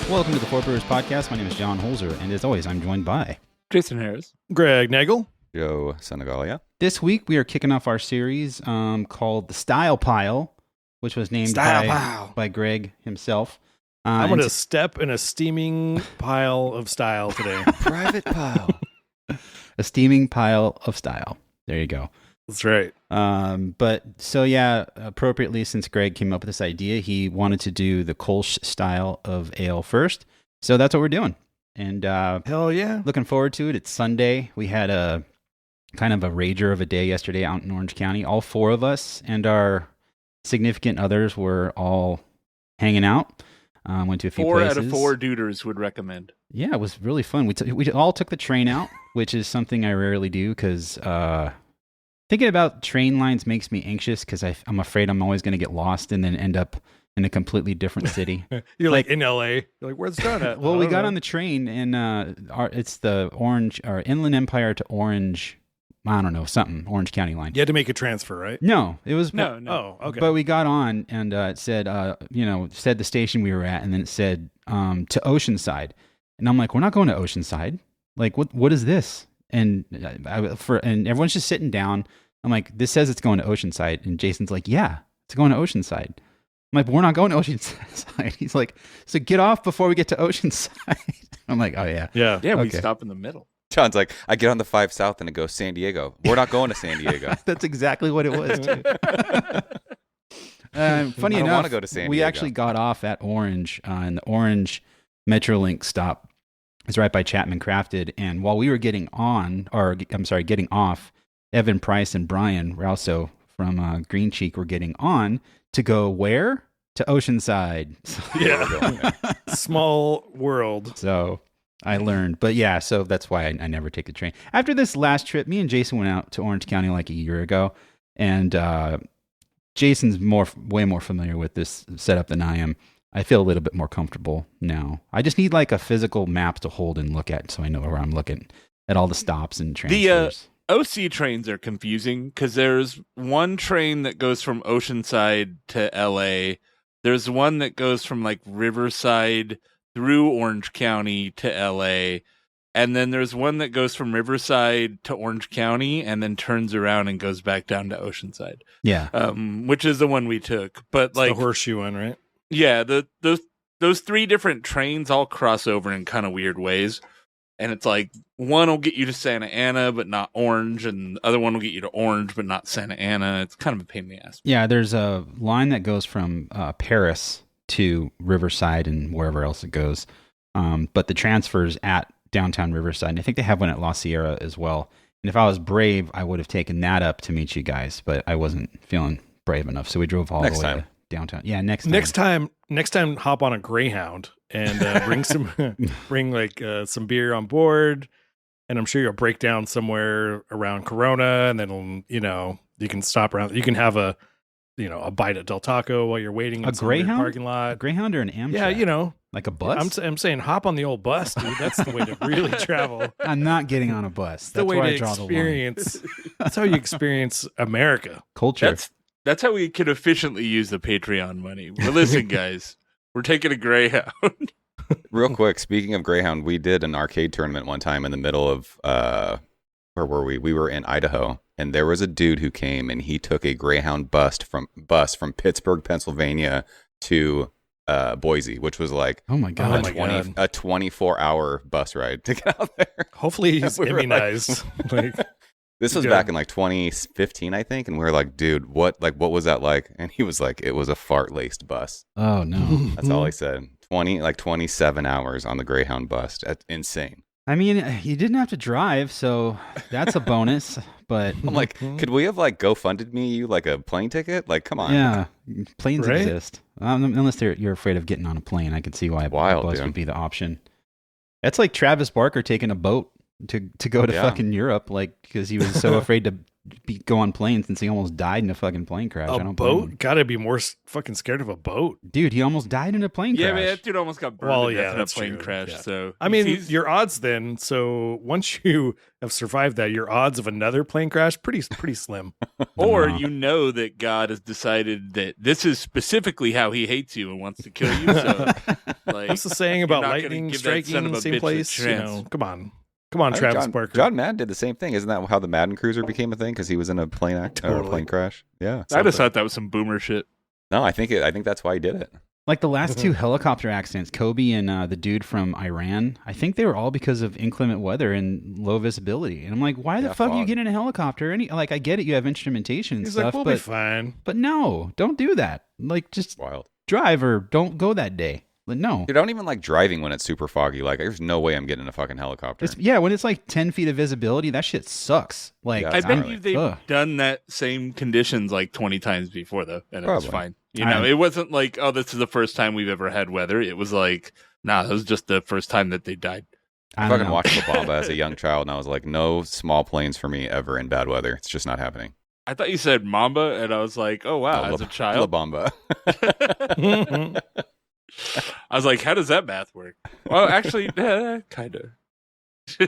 Welcome to the Four Brewers Podcast. My name is John Holzer, and as always, I'm joined by Jason Harris, Greg Nagel, Joe Senegalia. This week, we are kicking off our series called The Style Pile, which was named by Greg himself. I'm going to step in a steaming pile of style today. Private pile. A steaming pile of style. There you go. That's right. Appropriately, since Greg came up with this idea, he wanted to do the Kölsch style of ale first. So that's what we're doing. And hell yeah. Looking forward to it. It's Sunday. We had a kind of a rager of a day yesterday out in Orange County. All four of us and our significant others were all hanging out. Went to a few places. 4 out of 4 duders would recommend. Yeah, it was really fun. We all took the train out, which is something I rarely do because thinking about train lines makes me anxious because I'm afraid I'm always going to get lost and then end up in a completely different city. You're like in LA. You're like, where's that at? Well, we got on the train and it's the Inland Empire to Orange. I don't know, something, Orange County line. You had to make a transfer, right? No, it was... No. Oh, okay. But we got on and it said, said the station we were at, and then it said to Oceanside. And I'm like, we're not going to Oceanside. Like, what is this? And and everyone's just sitting down. I'm like, this says it's going to Oceanside. And Jason's like, yeah, it's going to Oceanside. I'm like, but we're not going to Oceanside. He's like, so get off before we get to Oceanside. I'm like, oh, yeah. Yeah. Yeah, we stop in the middle. John's like, I get on the 5 South and it goes San Diego. We're not going to San Diego. That's exactly what it was, too. Funny I enough, want to go to San we Diego. actually got off at Orange, and the Orange Metrolink stop is right by Chapman Crafted. And while we were getting off, Evan Price and Brian Rouso from Green Cheek were getting on to go where? To Oceanside. Yeah. Small world. So I learned. But yeah, so that's why I never take the train. After this last trip, me and Jason went out to Orange County like a year ago. And Jason's way more familiar with this setup than I am. I feel a little bit more comfortable now. I just need like a physical map to hold and look at so I know where I'm looking at all the stops and transfers. The OC trains are confusing because there's one train that goes from Oceanside to LA. There's one that goes from like Riverside through Orange County to LA. And then there's one that goes from Riverside to Orange County and then turns around and goes back down to Oceanside. Yeah. Which is the one we took. But It's like the horseshoe one, right? Yeah, those 3 different trains all cross over in kind of weird ways. And it's like one will get you to Santa Ana but not Orange, and the other one will get you to Orange but not Santa Ana. It's kind of a pain in the ass. Yeah, there's a line that goes from Paris to Riverside and wherever else it goes. But the transfer's at downtown Riverside, and I think they have one at La Sierra as well. And if I was brave, I would have taken that up to meet you guys, but I wasn't feeling brave enough, so we drove all the way to downtown. Yeah, next time, hop on a Greyhound and bring some beer on board, and I'm sure you'll break down somewhere around Corona, and then you can stop around. You can have a bite at Del Taco while you're waiting in a Greyhound parking lot. A Greyhound or an Amtrak? Yeah, like a bus. I'm saying hop on the old bus, dude. That's the way to really travel. I'm not getting on a bus. That's the way to experience. That's how you experience America culture. That's how we can efficiently use the Patreon money. Well, listen, guys, we're taking a Greyhound. Real quick, speaking of Greyhound, we did an arcade tournament one time in the middle of, where were we? We were in Idaho, and there was a dude who came, and he took a Greyhound bus from Pittsburgh, Pennsylvania to Boise, which was like oh my god, a 24-hour bus ride to get out there. Hopefully he's immunized. This was back in like 2015, I think, and we were like, dude, what was that like? And he was like, it was a fart-laced bus. Oh no. That's all he said. 27 hours on the Greyhound bus. That's insane. I mean, you didn't have to drive, so that's a bonus. But I'm like, could we have like GoFunded me you like a plane ticket? Like, come on. Yeah, planes Right? exist. Unless you're afraid of getting on a plane, I could see why a bus would be the option. That's like Travis Barker taking a boat to go to fucking Europe, like because he was so afraid to go on planes since he almost died in a fucking plane crash. I A don't blame him. boat? Gotta be more fucking scared of a boat. Dude, he almost died in a plane Yeah, crash. man, that dude almost got burned Well, to yeah, death in a that's plane true. crash. Yeah. So I mean, he's- your odds then. So once you have survived that, your odds of another plane crash pretty slim. or No. you know that God has decided that this is specifically how he hates you and wants to kill you. So, like, What's the saying you're about not gonna lightning give that son striking of the a same bitch a place? You chance. know, come on, I think Travis John, Barker. John Madden did the same thing. Isn't that how the Madden Cruiser became a thing? Because he was in a plane or a Totally. plane crash. Yeah. I just thought that was some boomer shit. No, I think that's why he did it. Like the last two helicopter accidents, Kobe and the dude from Iran, I think they were all because of inclement weather and low visibility. And I'm like, why the Yeah, fuck you fog. get in a helicopter? Like, I get it, you have instrumentation and He's stuff, like, we'll be but fine. no, don't do that. Like, just Wild. drive or don't go that day. But no. Dude, I don't even like driving when it's super foggy. Like, there's no way I'm getting in a fucking helicopter. When it's like 10 feet of visibility, that shit sucks. Like, Yeah, I it's bet gnarly. you they've Ugh. done that same conditions like 20 times before, though, and it was Probably. fine. You know, I- it wasn't like, oh, this is the first time we've ever had weather. It was like, nah, that was just the first time that they died. I I don't fucking know. watched La Bamba as a young child, and I was like, no small planes for me ever in bad weather. It's just not happening. I thought you said Mamba, and I was like, oh, wow, as a La child. Bamba. I was like, how does that math work? Well, actually, kind of.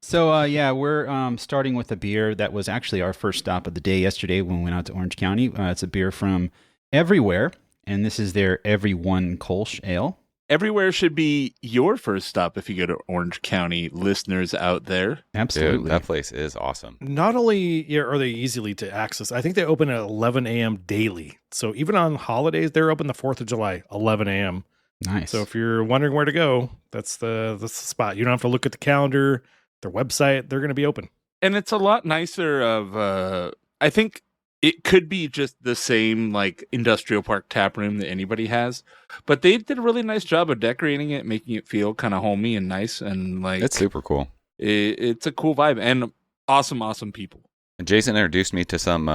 So, we're starting with a beer that was actually our first stop of the day yesterday when we went out to Orange County. It's a beer from Everywhere, and this is their Everyone Kölsch Ale. Everywhere should be your first stop if you go to Orange County, listeners out there. Absolutely. Dude, that place is awesome. Not only are they easily to access, I think they open at 11 a.m. daily. So even on holidays, they're open the 4th of July, 11 a.m. Nice. So if you're wondering where to go, that's the spot. You don't have to look at the calendar, their website. They're going to be open. And it's a lot nicer of, I think it could be just the same like industrial park tap room that anybody has, but they did a really nice job of decorating it, making it feel kind of homey and nice. And like, It's super cool. it's a cool vibe and awesome people. And Jason introduced me to some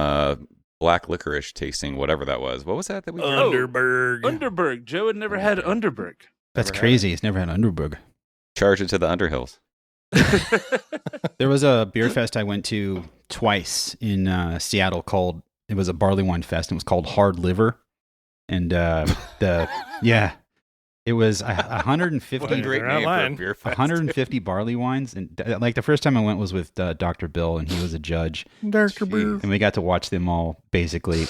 black licorice tasting, whatever that was. What was that we did? Underberg. Underberg. Joe had never had Underberg. That's Never had crazy. He's never had Underberg. Charge it to the Underhills. There was a beer fest I went to twice in Seattle it was a barley wine fest, and it was called Hard Liver. And it was 150 What a great They're not name for a lying. beer fest. 150 barley wines, and like the first time I went was with Dr. Bill, and he was a judge, Dr. Jeez. and we got to watch them all. Basically,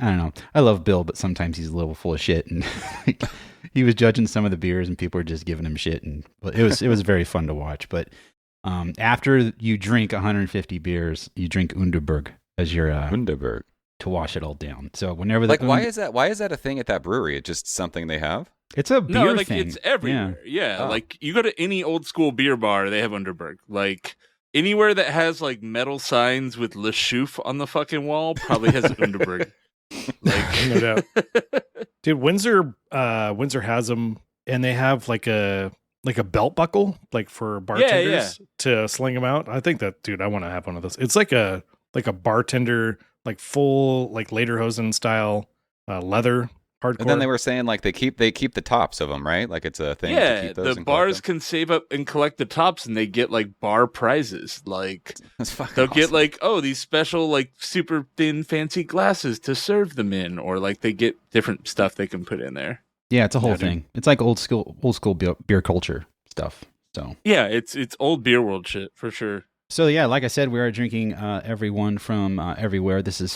I don't know. I love Bill, but sometimes he's a little full of shit, and he was judging some of the beers, and people were just giving him shit, and it was very fun to watch. But after you drink 150 beers, you drink Underberg as your Underberg. to wash it all down. So whenever Like, why is that a thing at that brewery? It's just something they have? it's a beer No, like thing. it's everywhere. Yeah, Oh. like you go to any old school beer bar, they have Underberg. Like anywhere that has like metal signs with Le Chouffe on the fucking wall probably has Underberg. Like, No doubt. Dude, Windsor has them, and they have like a belt buckle, like for bartenders to sling them out. I think that, dude, I want to have one of those. It's like a bartender, like full, like lederhosen style leather hardcore. And then they were saying like they keep the tops of them, right? Like it's a thing to yeah, keep those the and collect bars them. can save up and collect the tops, and they get like bar prizes. Like That's fucking they'll get awesome. like, oh, these special like super thin fancy glasses to serve them in, or like they get different stuff they can put in there. Yeah, it's a whole Yeah, dude. thing. It's like old school beer culture stuff. Yeah, it's old beer world shit for sure. So yeah, like I said, we are drinking Everyone from Everywhere. This is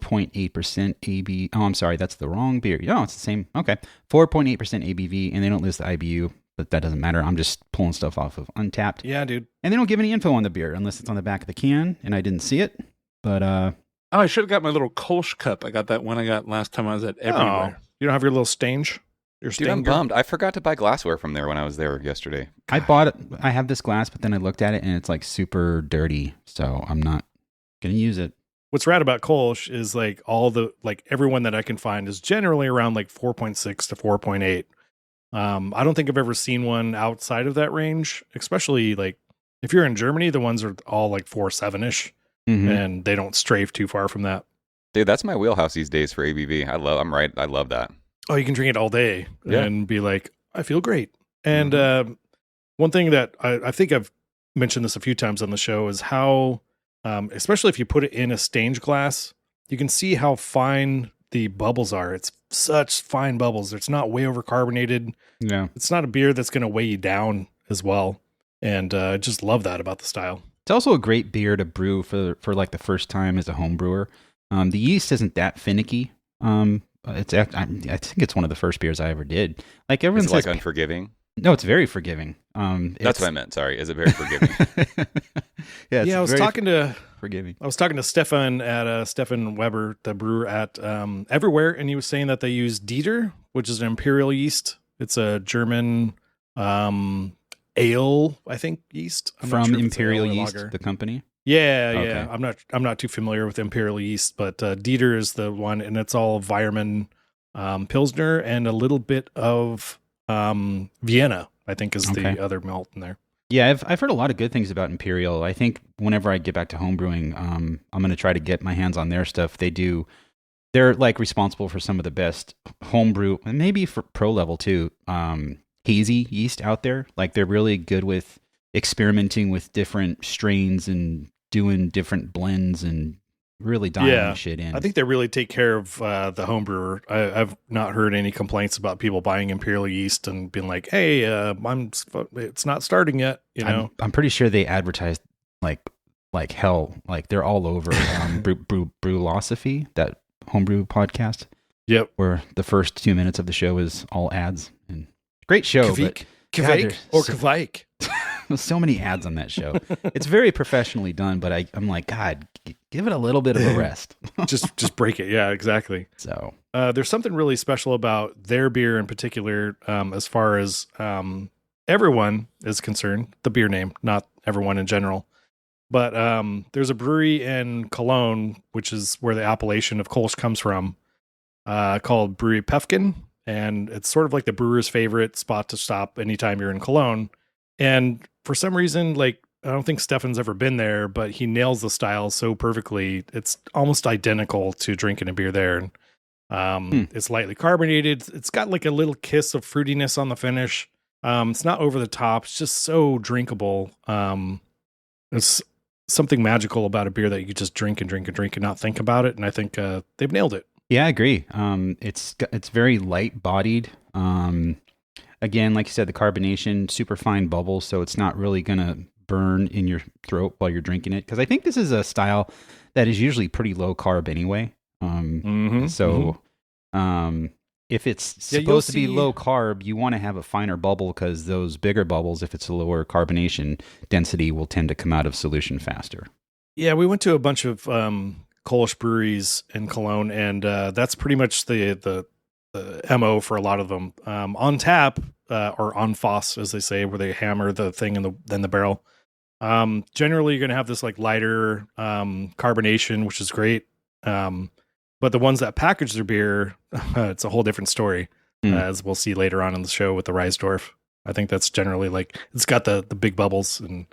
4.8% AB. Oh, I'm sorry, that's the wrong beer. No, it's the same. Okay, 4.8% ABV, and they don't list the IBU, but that doesn't matter. I'm just pulling stuff off of Untapped, yeah, dude. and they don't give any info on the beer unless it's on the back of the can, and I didn't see it. But Oh, I should have got my little Kölsch cup. I got that one I got last time I was at Everywhere. Oh, you don't have your little stange? Your Dude, I'm stanger? bummed. I forgot to buy glassware from there when I was there yesterday. I bought it. I have this glass, but then I looked at it, and it's like super dirty, so I'm not gonna use it. What's rad about Kölsch is like everyone that I can find is generally around like 4.6 to 4.8. I don't think I've ever seen one outside of that range, especially like if you're in Germany, the ones are all like 4.7 ish, Mhm. and they don't strafe too far from that. Dude, that's my wheelhouse these days for ABV. I love that. Oh, you can drink it all day Yeah. and be like, I feel great. And one thing that I think I've mentioned this a few times on the show is how especially if you put it in a stained glass, you can see how fine the bubbles are. It's such fine bubbles. It's not way over carbonated. Yeah. It's not a beer that's going to weigh you down as well. And I just love that about the style. It's also a great beer to brew for like the first time as a home brewer. The yeast isn't that finicky. I think it's one of the first beers I ever did. Like everyone Is it says, like unforgiving? no, it's very forgiving. That's what I meant. Sorry. Is it very forgiving? Yeah, I was talking to forgiving. Stefan at Stefan Weber, the brewer at Everywhere, and he was saying that they use Dieter, which is an imperial yeast. It's a German ale, I think, yeast. I'm not From sure if it's Imperial ale or Yeast, lager. the company. Yeah. Okay. I'm not too familiar with Imperial yeast, but Dieter is the one, and it's all Weirmann Pilsner and a little bit of Vienna, I think, is the other malt in there. Yeah, I've heard a lot of good things about Imperial. I think whenever I get back to homebrewing, I'm going to try to get my hands on their stuff. They're like responsible for some of the best homebrew, and maybe for pro level too, hazy yeast out there. Like they're really good with experimenting with different strains and doing different blends and really dialing shit in. I think they really take care of the homebrewer. I've not heard any complaints about people buying Imperial yeast and being like, "Hey, it's not starting yet." You know, I'm pretty sure they advertised like hell. Like they're all over Brewlosophy, that homebrew podcast. Yep. Where the first 2 minutes of the show is all ads and great show. Kvike. There's so many ads on that show. It's very professionally done, but I'm like, God, give it a little bit of a rest. just break it. Yeah, exactly. So there's something really special about their beer in particular, as far as everyone is concerned. The beer name, not everyone in general. But there's a brewery in Cologne, which is where the appellation of Kölsch comes from, called Brewery Pefken. And it's sort of like the brewer's favorite spot to stop anytime you're in Cologne. And for some reason, like, I don't think Stefan's ever been there, but he nails the style so perfectly. It's almost identical to drinking a beer there. It's lightly carbonated. It's got like a little kiss of fruitiness on the finish. It's not over the top. It's just so drinkable. It's something magical about a beer that you could just drink and not think about it. And I think they've nailed it. Yeah, I agree. It's very light bodied. Again, like you said, the carbonation, super fine bubbles, so it's not really gonna burn in your throat while you're drinking it. Because I think this is a style that is usually pretty low carb anyway. If it's supposed to be low carb, you want to have a finer bubble because those bigger bubbles, if it's a lower carbonation density, will tend to come out of solution faster. Yeah, we went to a bunch of Kölsch breweries in Cologne, and that's pretty much the MO for a lot of them. On tap, or on Foss, as they say, where they hammer the thing in the barrel. Generally, you're going to have this like lighter carbonation, which is great. But the ones that package their beer, it's a whole different story, as we'll see later on in the show with the Reissdorf. I think that's generally like, it's got the big bubbles and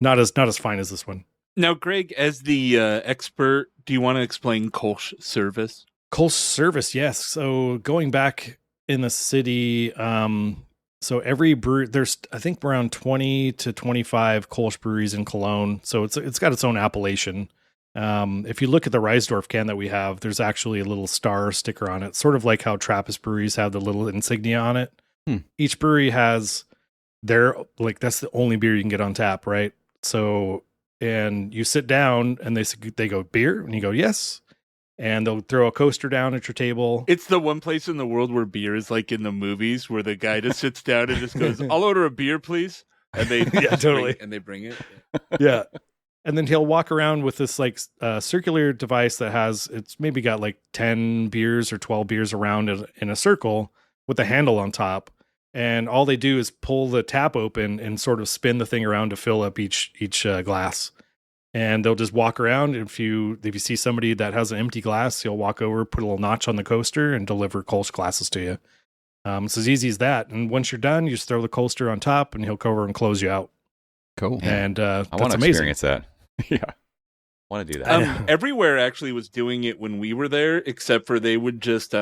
not as fine as this one. Now, Greg, as the expert, do you want to explain Kölsch service? Kölsch service, yes. So going back in the city, so every brewery, there's I think around 20 to 25 Kölsch breweries in Cologne. So it's got its own appellation. If you look at the Reissdorf can that we have, there's actually a little star sticker on it, sort of like how Trappist breweries have the little insignia on it. Each brewery has their, like, that's the only beer you can get on tap, right? So, and you sit down and they go, beer? And you go, yes. And they'll throw a coaster down at your table. It's the one place in the world where beer is like in the movies, where the guy just sits down and just goes, "I'll order a beer, please." And they totally. They bring it. Yeah. And then he'll walk around with this like circular device that has, it's maybe got like 10 beers or 12 beers around in a circle with a handle on top. And all they do is pull the tap open and sort of spin the thing around to fill up each glass. And they'll just walk around. If you see somebody that has an empty glass, he'll walk over, put a little notch on the coaster, and deliver Kölsch glasses to you. It's as easy as that. And once you're done, you just throw the coaster on top, and he'll come over and close you out. Cool. And I want to experience that. Yeah, want to do that. Everywhere actually was doing it when we were there, except for they would just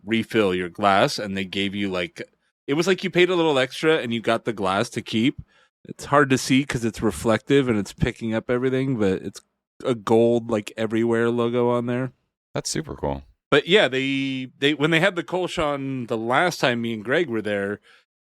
refill your glass, and they gave you like, it was like you paid a little extra and you got the glass to keep. It's hard to see because it's reflective and it's picking up everything, but it's a gold like everywhere logo on there. That's super cool. But yeah, they when they had the Kölsch on the last time me and Greg were there,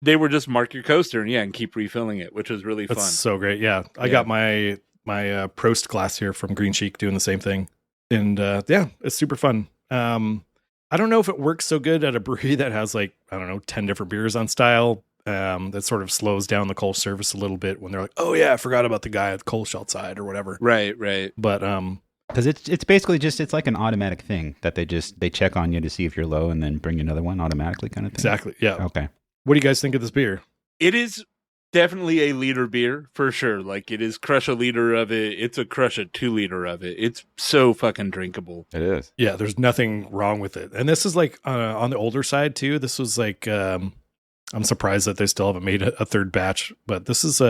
they were just mark your coaster and keep refilling it, which was really That's fun. so great. Yeah, I got my Prost glass here from Green Cheek doing the same thing, and it's super fun. I don't know if it works so good at a brewery that has 10 different beers on style. That sort of slows down the Kölsch service a little bit when they're like, oh yeah, I forgot about the guy at Kölsch outside or whatever. Right. But because it's basically it's like an automatic thing that they check on you to see if you're low and then bring you another one automatically kind of thing. Exactly. Yeah. Okay. What do you guys think of this beer? It is definitely a liter beer for sure. Like it is crush a liter of it. It's a crush a 2 liter of it. It's so fucking drinkable. It is. Yeah, there's nothing wrong with it. And this is like on the older side too. This was like, I'm surprised that they still haven't made a third batch, but this is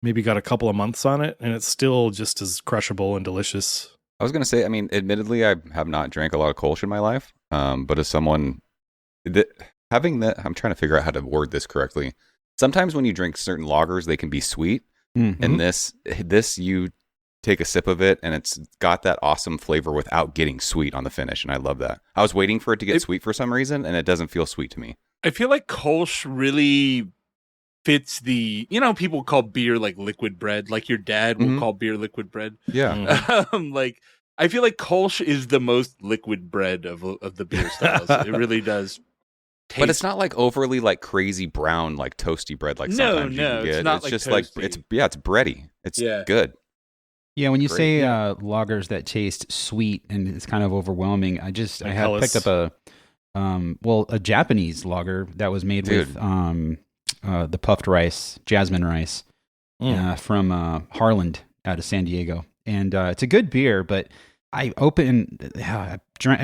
maybe got a couple of months on it and it's still just as crushable and delicious. I was going to say, I mean, admittedly, I have not drank a lot of Kölsch in my life. But as someone having that, I'm trying to figure out how to word this correctly. Sometimes when you drink certain lagers, they can be sweet. Mm-hmm. And this you take a sip of it and it's got that awesome flavor without getting sweet on the finish. And I love that. I was waiting for it to get sweet for some reason and it doesn't feel sweet to me. I feel like Kölsch really fits the, people call beer like liquid bread. Like your dad will call beer liquid bread. Yeah. Like I feel like Kölsch is the most liquid bread of the beer styles. It really does. But it's not like overly like crazy brown, like toasty bread. Like sometimes you can get. It's not it's like just toasty. it's bready. It's good. Yeah, when you Great, say lagers that taste sweet and it's kind of overwhelming, I have picked up a Japanese lager that was made with the puffed rice, jasmine rice, from Harland out of San Diego, and it's a good beer. But I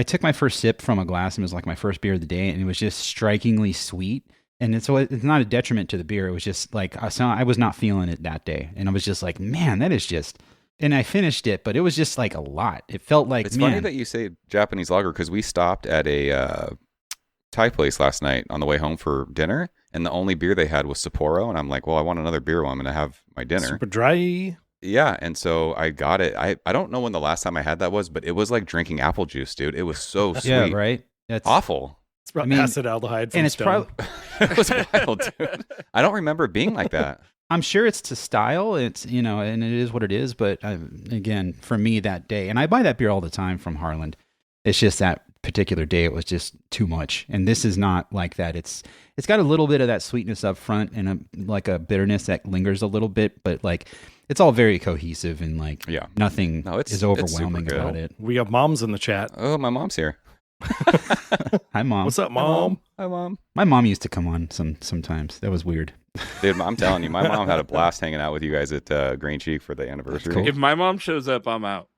took my first sip from a glass and it was like my first beer of the day, and it was just strikingly sweet. And it's not a detriment to the beer. It was just like I was not feeling it that day, and I was just like, man, that is just. And I finished it, but it was just like a lot. It felt like it's funny that you say Japanese lager because we stopped at a Thai place last night on the way home for dinner, and the only beer they had was Sapporo, and I'm like, well, I want another beer while I'm going to have my dinner. Super dry. Yeah, and so I got it. I don't know when the last time I had that was, but it was like drinking apple juice, dude. It was so sweet. Yeah, right. That's awful. It's probably acetaldehyde from and it's Stone. It was wild, dude. I don't remember it being like that. I'm sure it's to style. It's, and it is what it is. But again, for me that day, and I buy that beer all the time from Harland. It's just that particular day, it was just too much. And this is not like that. It's got a little bit of that sweetness up front and a bitterness that lingers a little bit, but like it's all very cohesive and nothing is overwhelming about it. We have moms in the chat. Oh, my mom's here. Hi, Mom. What's up, Mom? Hi, Mom. My mom used to come on sometimes. That was weird. Dude, I'm telling you, my mom had a blast hanging out with you guys at Green Cheek for the anniversary. Cool. If my mom shows up, I'm out.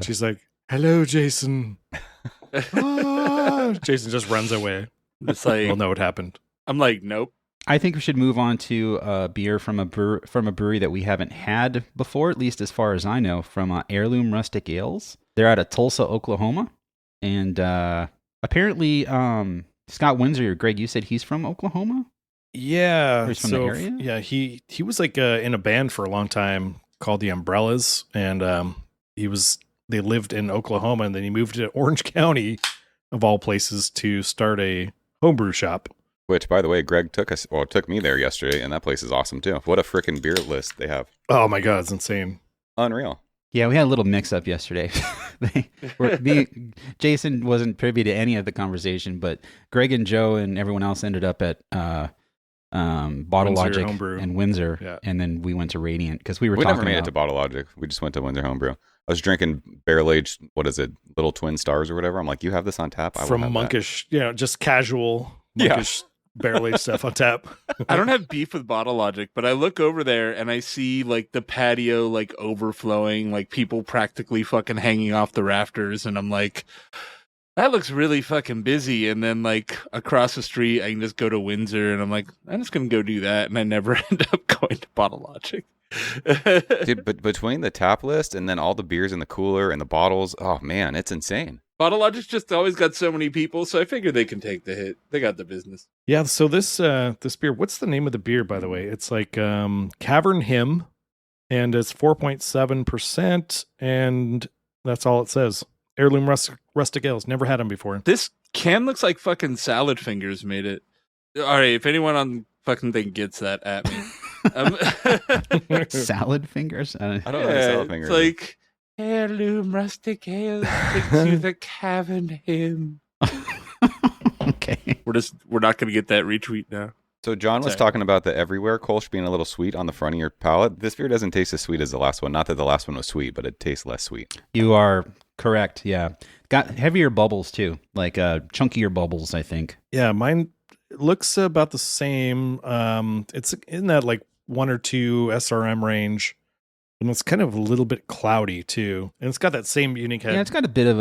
She's like, hello, Jason. Jason just runs away. It's like, we'll know what happened. I'm like, nope. I think we should move on to a beer from a brewery that we haven't had before, at least as far as I know, from Heirloom Rustic Ales. They're out of Tulsa, Oklahoma. And apparently, Scott Windsor, Greg, you said he's from Oklahoma? Yeah. Or he's from the area? Yeah, he was like in a band for a long time called the Umbrellas. And they lived in Oklahoma, and then he moved to Orange County, of all places, to start a homebrew shop. Which, by the way, Greg took me there yesterday, and that place is awesome too. What a freaking beer list they have! Oh my god, it's insane, unreal. Yeah, we had a little mix-up yesterday. Jason wasn't privy to any of the conversation, but Greg and Joe and everyone else ended up at Bottle Logic and Windsor, and then we went to Radiant because we never made it to Bottle Logic. We just went to Windsor Homebrew. I was drinking barrel-aged, what is it, Little Twin Stars or whatever. I'm like, you have this on tap? From Monkish, just casual Monkish barrel-aged stuff on tap. I don't have beef with Bottle Logic, but I look over there and I see like the patio like overflowing, like people practically fucking hanging off the rafters, and I'm like, that looks really fucking busy. And then like across the street, I can just go to Windsor, and I'm like, I'm just gonna go do that, and I never end up going to Bottle Logic. Dude, but between the tap list and then all the beers in the cooler and the bottles, oh man, it's insane. Bottle Logic's just always got so many people, so I figure they can take the hit. They got the business. Yeah, so this beer, what's the name of the beer, by the way? It's like Cavern Hymn, and it's 4.7%, and that's all it says. Heirloom rustic ales. Never had them before. This can looks like fucking salad fingers made it. All right, if anyone on fucking thing gets that at me. Salad fingers? I don't know salad fingers. It's like Heirloom rustic ale brings you the Cavern hymn. Okay. We're not gonna get that retweet now. So John was talking about the everywhere Kölsch being a little sweet on the front of your palate. This beer doesn't taste as sweet as the last one. Not that the last one was sweet, but it tastes less sweet. You are correct. Yeah. Got heavier bubbles too, like chunkier bubbles, I think. Yeah, mine looks about the same. It's in that like 1 or 2 SRM range, and it's kind of a little bit cloudy too. And it's got that same unique head. Yeah, it's got a bit of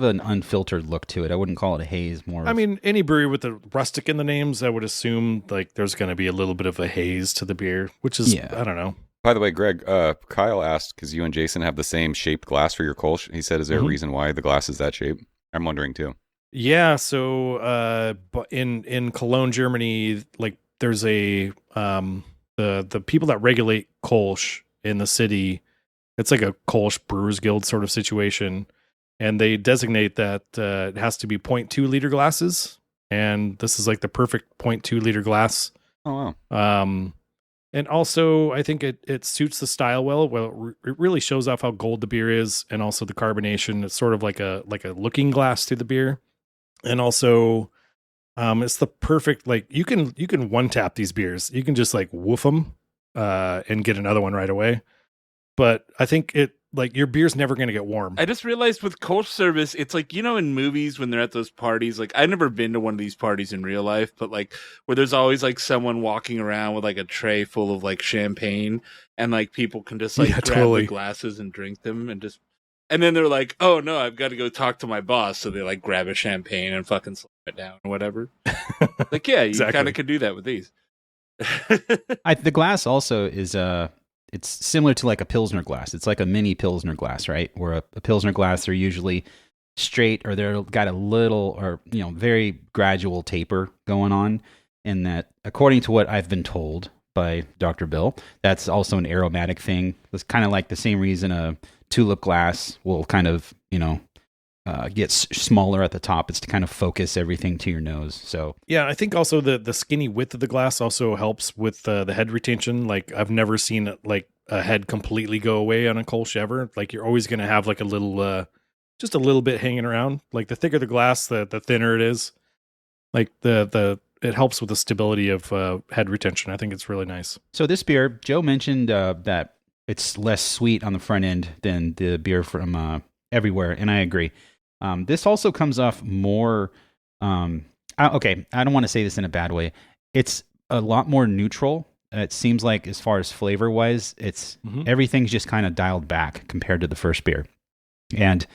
an unfiltered look to it. I wouldn't call it a haze. More. I mean, any brewery with the rustic in the names, I would assume like there's going to be a little bit of a haze to the beer, which is I don't know. By the way, Greg, Kyle asked, because you and Jason have the same shaped glass for your Kölsch. He said, is there a reason why the glass is that shape? I'm wondering too. Yeah, so in Cologne, Germany, like there's a the people that regulate Kölsch in the city, it's like a Kölsch Brewers Guild sort of situation, and they designate that it has to be 0.2 liter glasses, and this is like the perfect 0.2 liter glass. Oh wow. And also, I think it suits the style well. Well, it really shows off how gold the beer is, and also the carbonation. It's sort of like a looking glass to the beer, and also, it's the perfect like you can one tap these beers. You can just like woof them, and get another one right away. But I think like your beer's never going to get warm. I just realized with Kölsch service, it's like, you know, in movies when they're at those parties, like I've never been to one of these parties in real life, but like where there's always like someone walking around with like a tray full of like champagne, and like people can just like grab the glasses and drink them, and then they're like, oh no, I've got to go talk to my boss. So they like grab a champagne and fucking slam it down or whatever. Like, yeah, you kind of could do that with these. The glass also is it's similar to like a Pilsner glass. It's like a mini Pilsner glass, right? Where a Pilsner glass, they're usually straight, or they're got a little, or very gradual taper going on. And that, according to what I've been told by Dr. Bill, that's also an aromatic thing. It's kind of like the same reason a tulip glass will kind of, get smaller at the top. It's to kind of focus everything to your nose. So yeah, I think also the skinny width of the glass also helps with the head retention. Like I've never seen like a head completely go away on a Kölsch ever. Like you're always going to have like a little, just a little bit hanging around. Like the thicker the glass, the thinner it is. Like it helps with the stability of head retention. I think it's really nice. So this beer, Joe mentioned that it's less sweet on the front end than the beer from everywhere, and I agree. This also comes off more. Okay, I don't want to say this in a bad way. It's a lot more neutral. It seems like, as far as flavor wise, it's everything's just kind of dialed back compared to the first beer, and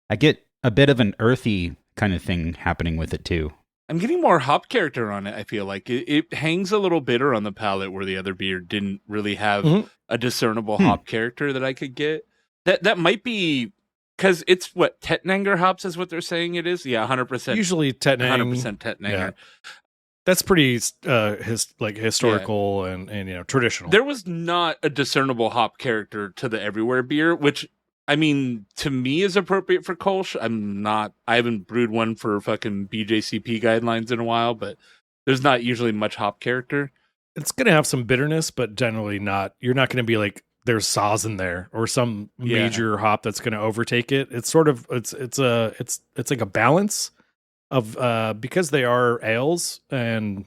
I get a bit of an earthy kind of thing happening with it too. I'm getting more hop character on it. I feel like it hangs a little bitter on the palate, where the other beer didn't really have a discernible hop character that I could get. That might be because it's what Tettnanger hops is what they're saying it is. Yeah, 100%. Usually Tettnanger, 100% Tettnanger. Yeah. That's pretty historical and traditional. There was not a discernible hop character to the Everywhere beer, which, I mean, to me is appropriate for Kölsch. I haven't brewed one for fucking BJCP guidelines in a while, but there's not usually much hop character. It's going to have some bitterness, but generally not. You're not going to be like, there's Saaz in there or some major hop that's going to overtake it. It's sort of, it's like a balance of, because they are ales and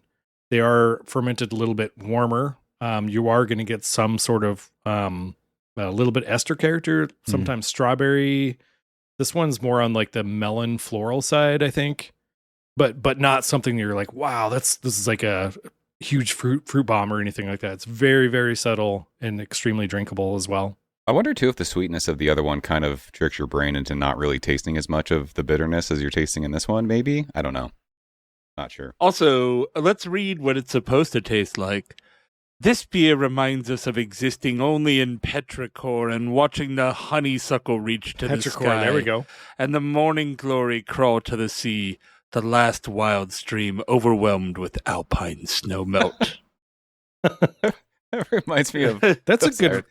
they are fermented a little bit warmer. You are going to get some sort of, a little bit ester character, sometimes strawberry. This one's more on like the melon floral side, I think, but not something you're like, wow, this is like a huge fruit bomb or anything like that. It's very, very subtle and extremely drinkable as well. I wonder too if the sweetness of the other one kind of tricks your brain into not really tasting as much of the bitterness as you're tasting in this one. Maybe, I don't know, not sure. Also, let's read what it's supposed to taste like. This beer reminds us of existing only in petrichor and watching the honeysuckle reach to the sky. There we go. And the morning glory crawl to the sea, the last wild stream overwhelmed with alpine snow melt. That reminds me of That's a good,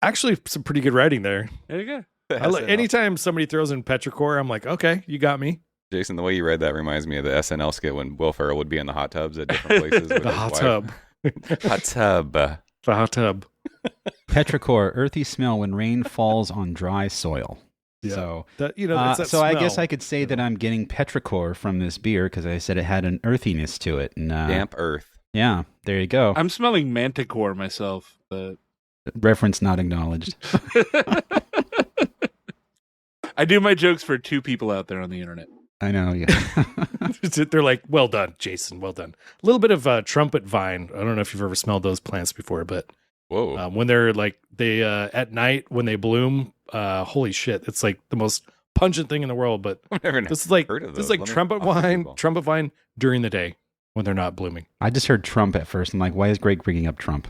actually some pretty good writing there. There you go. Anytime somebody throws in petrichor, I'm like, okay, you got me. Jason, the way you read that reminds me of the SNL skit when Will Ferrell would be in the hot tubs at different places. With The his hot wife. tub. Hot tub. The hot tub. Petrichor, earthy smell when rain falls on dry soil. Yeah. So, That, it's that so I guess smell. I could say that I'm getting petrichor from this beer because I said it had an earthiness to it. And, Damp earth. Yeah, there you go. I'm smelling manticore myself, but Reference not acknowledged. I do my jokes for 2 people out there on the internet. I know, yeah. They're like, well done, Jason, well done. A little bit of trumpet vine. I don't know if you've ever smelled those plants before, but Whoa. when they're like, at night when they bloom, holy shit, it's like the most pungent thing in the world. But I've never this is like, heard of this is those. like Let me ask trumpet people. vine during the day when they're not blooming. I just heard Trump at first. I'm like, why is Greg bringing up Trump?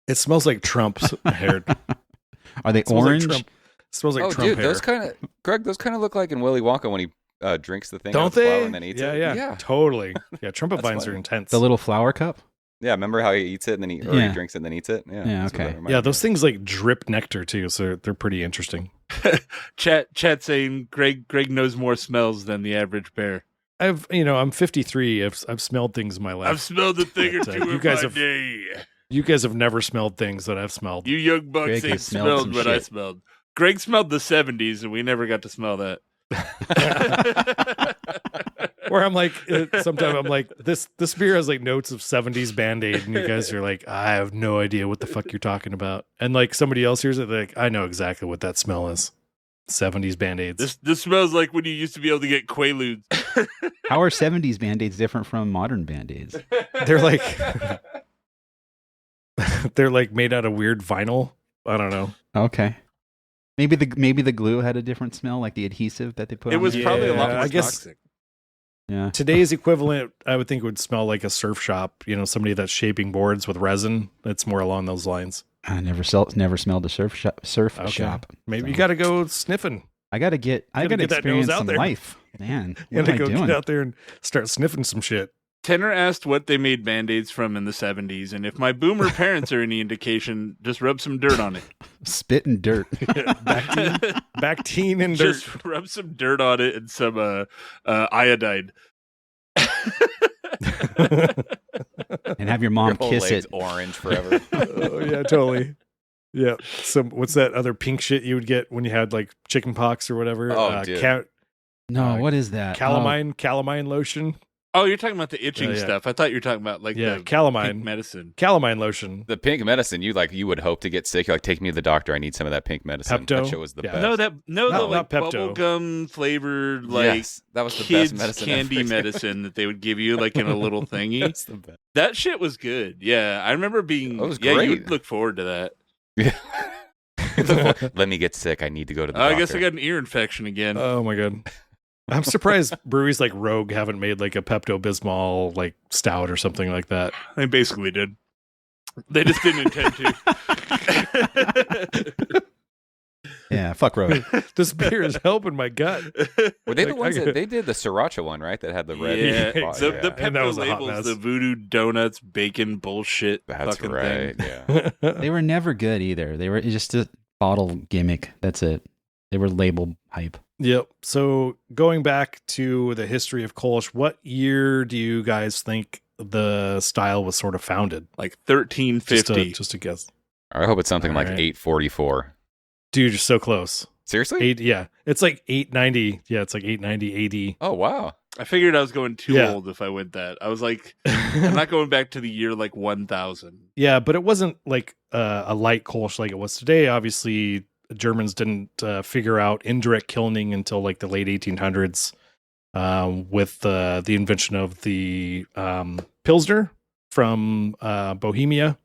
It smells like Trump's hair. Are they It smells orange? Like Trump. It smells like Oh, Trump dude, hair. those kind of Greg. Those kind of look like in Willy Wonka when he drinks the thing out Don't of the flower they? and then eats Yeah, it. yeah, totally. Yeah, trumpet That's vines funny. are intense. The little flower cup? Yeah, remember how he eats it and then he Yeah. drinks it and then eats it? Yeah, Yeah, that's what okay. that reminds Yeah, me those of. things like drip nectar too, so they're pretty interesting. Chat saying Greg knows more smells than the average bear. I'm 53. I've smelled things in my life. I've smelled a thing or But, two you in guys my have- day. You guys have never smelled things that I've smelled. You young bucks Greg ain't has smelled smelled some what I shit. smelled. Greg smelled the 70s, and we never got to smell that. Where I'm like, sometimes I'm like, this beer has like notes of 70s Band-Aid, and you guys are like, I have no idea what the fuck you're talking about. And like somebody else hears it, they're like, I know exactly what that smell is. 70s Band-Aids. This smells like when you used to be able to get Quaaludes. How are 70s Band-Aids different from modern Band-Aids? They're like, they're like made out of weird vinyl. I don't know. Okay. Maybe the glue had a different smell, like the adhesive that they put It on was there? probably a lot Yeah, more I guess- toxic. Yeah. Today's equivalent, I would think, would smell like a surf shop. Somebody that's shaping boards with resin. It's more along those lines. I never smelled a surf Okay. shop. Maybe So, you got to go sniffing. I gotta get get that nose experience out some there. life. Man, You what got am to I go doing? get out there and start sniffing some shit. Tenor asked what they made Band-Aids from in the 70s, and if my boomer parents are any indication, just rub some dirt on it. Spit and dirt. Bactine and dirt. Just rub some dirt on it and some iodine. And have your mom Your whole kiss leg's it. orange forever. Oh, yeah, totally. Yeah. What's that other pink shit you would get when you had like chicken pox or whatever? Oh, dude. No, what is that? Calamine lotion. Oh, you're talking about the itching Yeah. stuff. I thought you were talking about like Yeah, the calamine. pink medicine. Calamine lotion. The pink medicine, you would hope to get sick. You're like, take me to the doctor. I need some of that pink medicine. Pepto? That shit was the Yeah. best. No, the Not like Pepto. bubblegum flavored like yes, that was the kids best medicine candy ever. medicine that they would give you like in a little thingy. That's the best. That shit was good. Yeah, I remember being. That was yeah, you great. would look forward to that. Yeah. Let me get sick. I need to go to the doctor. I guess I got an ear infection again. Oh my god. I'm surprised breweries like Rogue haven't made like a Pepto-Bismol like stout or something like that. They basically did. They just didn't intend to. Yeah, fuck road. This beer is helping my gut. Were they the Like, ones I- that they did the sriracha one, right? That had the red. Yeah, exactly. the And that Pepto was a hot labels, mess. the Voodoo Donuts, bacon bullshit. That's fucking right. Thing. Yeah. They were never good either. They were just a bottle gimmick. That's it. They were label hype. Yep. So going back to the history of Kölsch, what year do you guys think the style was sort of founded? Like 1350. Just a guess. I hope it's something All like right. 844. Dude, you're so close. Seriously? Yeah. It's like 890. Yeah, it's like 890 AD. Oh wow. I figured I was going too Yeah. old if I went that. I was like, I'm not going back to the year like 1000. Yeah, but it wasn't like a light Kölsch like it was today. Obviously, Germans didn't figure out indirect kilning until like the late 1800s with the invention of the Pilsner from Bohemia.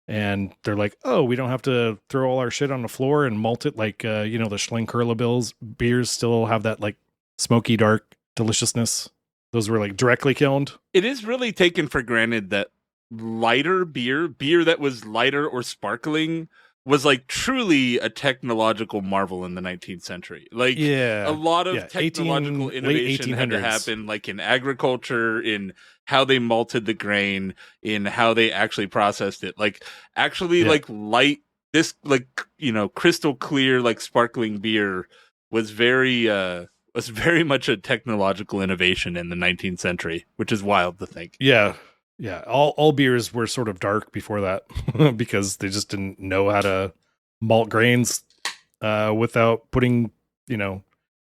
And they're like, oh, we don't have to throw all our shit on the floor and malt it like, the Schlenkerla beers still have that like smoky, dark deliciousness. Those were like directly kilned. It is really taken for granted that lighter beer that was lighter or sparkling was like truly a technological marvel in the 19th century. Like Yeah. a lot of 18 technological late innovation had to 1800s. happen, like in agriculture, in how they malted the grain, in how they actually processed it. Like actually like light this like, you know, crystal clear, like sparkling beer was very much a technological innovation in the 19th century, which is wild to think. Yeah. Yeah. All beers were sort of dark before that because they just didn't know how to malt grains without putting, you know,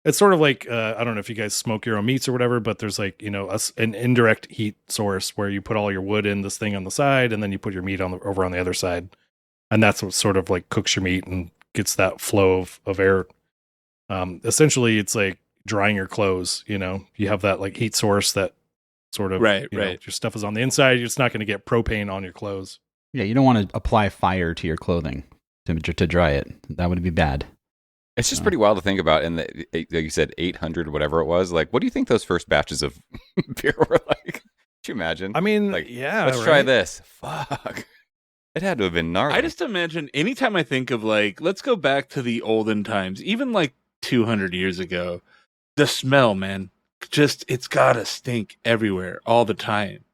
it's sort of like, I don't know if you guys smoke your own meats or whatever, but there's like, you know, an indirect heat source where you put all your wood in this thing on the side and then you put your meat over on the other side. And that's what sort of like cooks your meat and gets that flow of air. Essentially, it's like drying your clothes, you know, you have that like heat source that sort of, right. Know, your stuff is on the inside. You're just not going to get propane on your clothes. Yeah, you don't want to apply fire to your clothing to dry it. That would be bad. It's just pretty wild to think about. And like you said, 800, whatever it was. Like, what do you think those first batches of beer were like? Could you imagine? I mean, like, yeah, let's try this. Fuck. It had to have been gnarly. I just imagine anytime I think of like, let's go back to the olden times, even like 200 years ago, the smell, man, just, it's gotta stink everywhere all the time.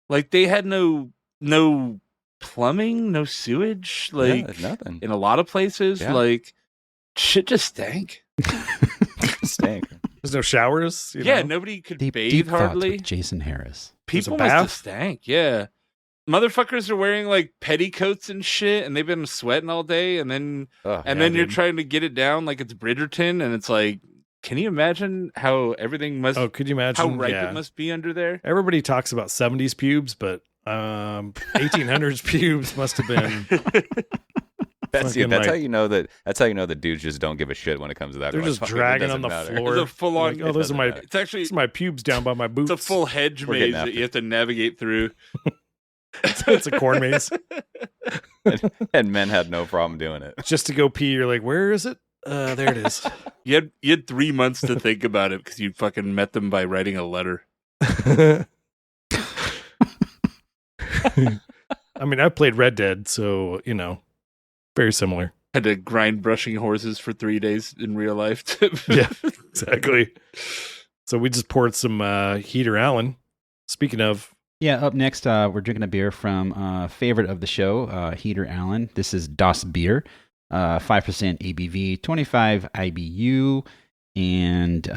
Like they had no plumbing, no sewage, like nothing. in a lot of places, like shit just stank. Stank. There's no showers. You know? Nobody could Deep bathe thoughts hardly. with Jason Harris. People must have stank. Yeah. Motherfuckers are wearing like petticoats and shit, and they've been sweating all day, and then you're trying to get it down like it's Bridgerton, and it's like, can you imagine how everything must? Oh, could you imagine how ripe it must be under there? Everybody talks about 70s pubes, but 1800s pubes must have been. That's how you know that. That's how you know that dudes just don't give a shit when it comes to that. They're just dragging on the floor. It's a full on. Like, those are my pubes down by my boots. It's a full hedge maze that you have to navigate through. It's a corn maze. and men had no problem doing it. Just to go pee, you're like, where is it? There it is. You had 3 months to think about it because you fucking met them by writing a letter. I mean, I played Red Dead, so, you know, very similar. Had to grind brushing horses for 3 days in real life. Yeah, exactly. So we just poured some Heater Allen. Speaking of. Yeah, up next, we're drinking a beer from favorite of the show, Heater Allen. This is Das Bier, 5% ABV, 25 IBU, and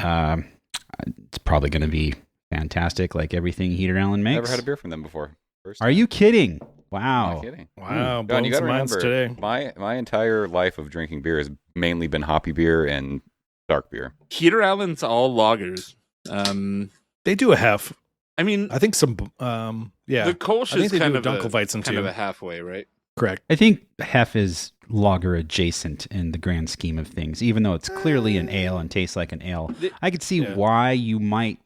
it's probably going to be fantastic, like everything Heater Allen makes. Never had a beer from them before. Are you kidding? Wow. I'm not kidding. Wow. God, you got to minds remember, today. my entire life of drinking beer has mainly been hoppy beer and dark beer. Heater Allen's all lagers. They do a half. I mean, I think some, yeah. The Kölsch is kind of a halfway, right? Correct. I think Hef is lager adjacent in the grand scheme of things, even though it's clearly an ale and tastes like an ale. I could see why you might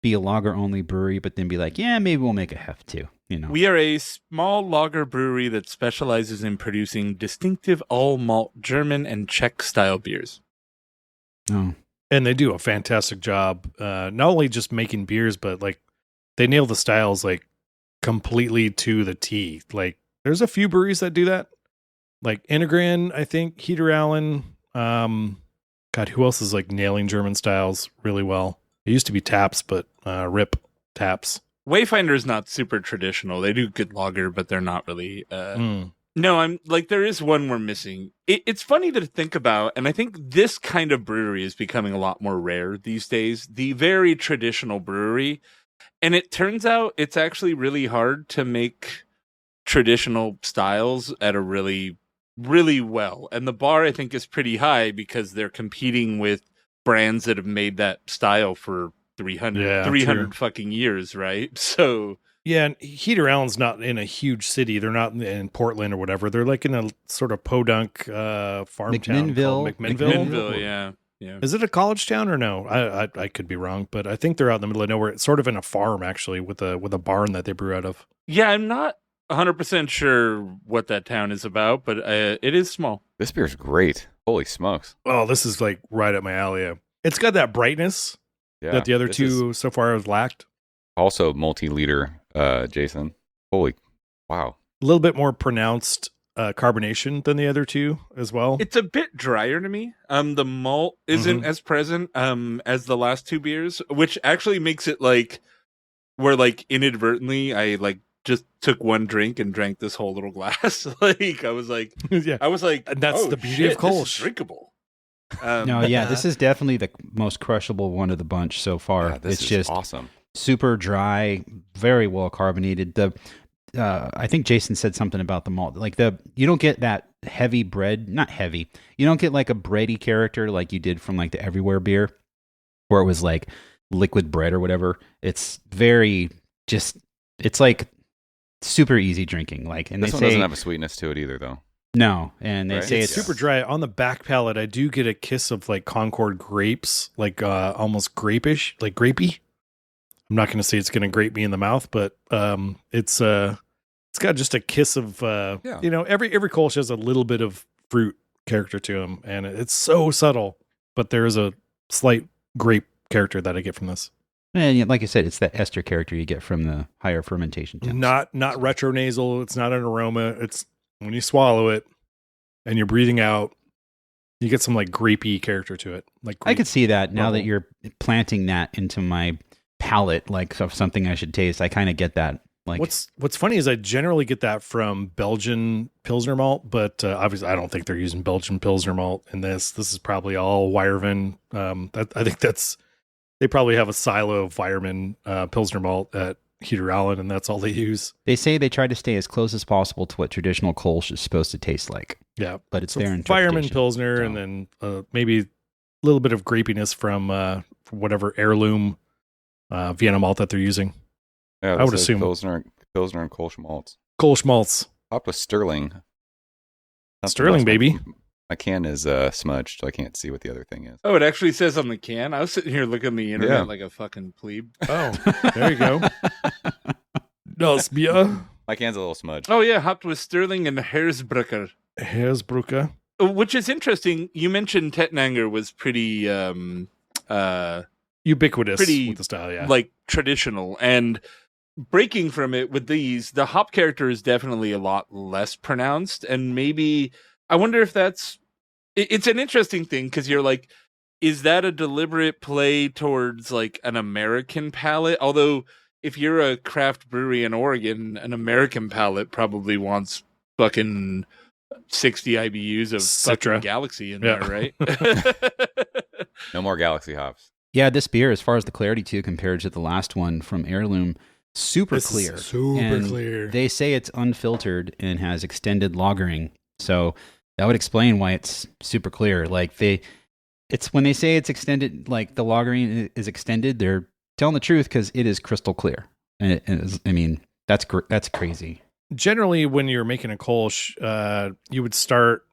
be a lager only brewery, but then be like, yeah, maybe we'll make a Hef too. You know, we are a small lager brewery that specializes in producing distinctive all malt German and Czech style beers. Oh, and they do a fantastic job, not only just making beers, but like they nail the styles like completely to the T. Like there's a few breweries that do that, like Integran, I think, Heater Allen. God, who else is like nailing German styles really well? It used to be Taps, but RIP Taps. Wayfinder is not super traditional. They do good lager, but they're not really. No, I'm like, there is one we're missing. It's funny to think about, and I think this kind of brewery is becoming a lot more rare these days. The very traditional brewery. And it turns out it's actually really hard to make traditional styles at a really, really well. And the bar, I think, is pretty high because they're competing with brands that have made that style for 300 fucking years, right? So yeah, and Heater Allen's not in a huge city. They're not in Portland or whatever. They're like in a sort of podunk farm town called McMinnville, yeah. Is it a college town or no? I could be wrong, but I think they're out in the middle of nowhere. It's sort of in a farm actually, with a barn that they brew out of. Yeah, I'm not 100% sure what that town is about, but it is small. This beer's great. Holy smokes! Oh, this is like right up my alley. It's got that brightness that the other two so far have lacked. Also multi-liter, Jason. Holy wow! A little bit more pronounced carbonation than the other two as well. It's a bit drier to me. The malt isn't as present as the last two beers, which actually makes it like where like inadvertently I like just took one drink and drank this whole little glass. Like I was like, and that's the beauty of Kölsch. This is drinkable. No, yeah, this is definitely the most crushable one of the bunch so far. Yeah, this it's is just awesome. super dry, very well carbonated. I think Jason said something about the malt. Like you don't get that heavy bread, not heavy. You don't get like a bready character like you did from like the Everywhere beer, where it was like liquid bread or whatever. It's very just. It's like super easy drinking. Like, and This they one say doesn't have a sweetness to it either, though. no, and they Right? say It's super dry. On the back palate, I do get a kiss of like Concord grapes, like almost grape-ish, like grapey. I'm not going to say it's going to grape me in the mouth, but it's got just a kiss of you know, every Kölsch has a little bit of fruit character to them, and it's so subtle, but there is a slight grape character that I get from this. And yeah, like I said, it's that ester character you get from the higher fermentation temps. Not retronasal. It's not an aroma. It's when you swallow it and you're breathing out, you get some like grapey character to it. Like I could see that now that bubble. you're planting that into my palate, like of something I should taste. I kind of get that. Like What's funny is I generally get that from Belgian Pilsner malt, but obviously I don't think they're using Belgian Pilsner malt in this. This is probably all Weyermann. I think they probably have a silo of Weyermann Pilsner malt at Heater Allen, and that's all they use. they say, they try to stay as close as possible to what traditional Kölsch is supposed to taste like. Yeah, But it's so their Weyermann interpretation. Pilsner, and then maybe a little bit of grapiness from whatever heirloom Vienna malt that they're using. Yeah, I would this is assume. Pilsner and Kölsch malts. Kölsch malts. Topped with Sterling. Something Sterling, else. baby. My can is smudged, so I can't see what the other thing is. Oh, it actually says on the can. I was sitting here looking at the internet Yeah. like a fucking plebe. Oh, there you go. Das Bier. My can's a little smudged. Oh yeah, hopped with Sterling and Herzbrucker. Herzbrucker. Which is interesting. You mentioned Tettnanger was pretty Ubiquitous Pretty, with the style, yeah. like traditional, and breaking from it with these, the hop character is definitely a lot less pronounced, and maybe I wonder if it's an interesting thing, because you're like, is that a deliberate play towards like an American palate? Although if you're a craft brewery in Oregon, an American palate probably wants fucking 60 IBUs of Citra. fucking Galaxy in Yeah. there, right? No more Galaxy hops. Yeah, this beer, as far as the clarity too, compared to the last one from Heirloom, super This is clear. super And clear. They say it's unfiltered and has extended lagering, so that would explain why it's super clear. Like it's when they say it's extended, like the lagering is extended, they're telling the truth, because it is crystal clear. And it is, I mean, that's crazy. Generally, when you're making a Kölsch, you would start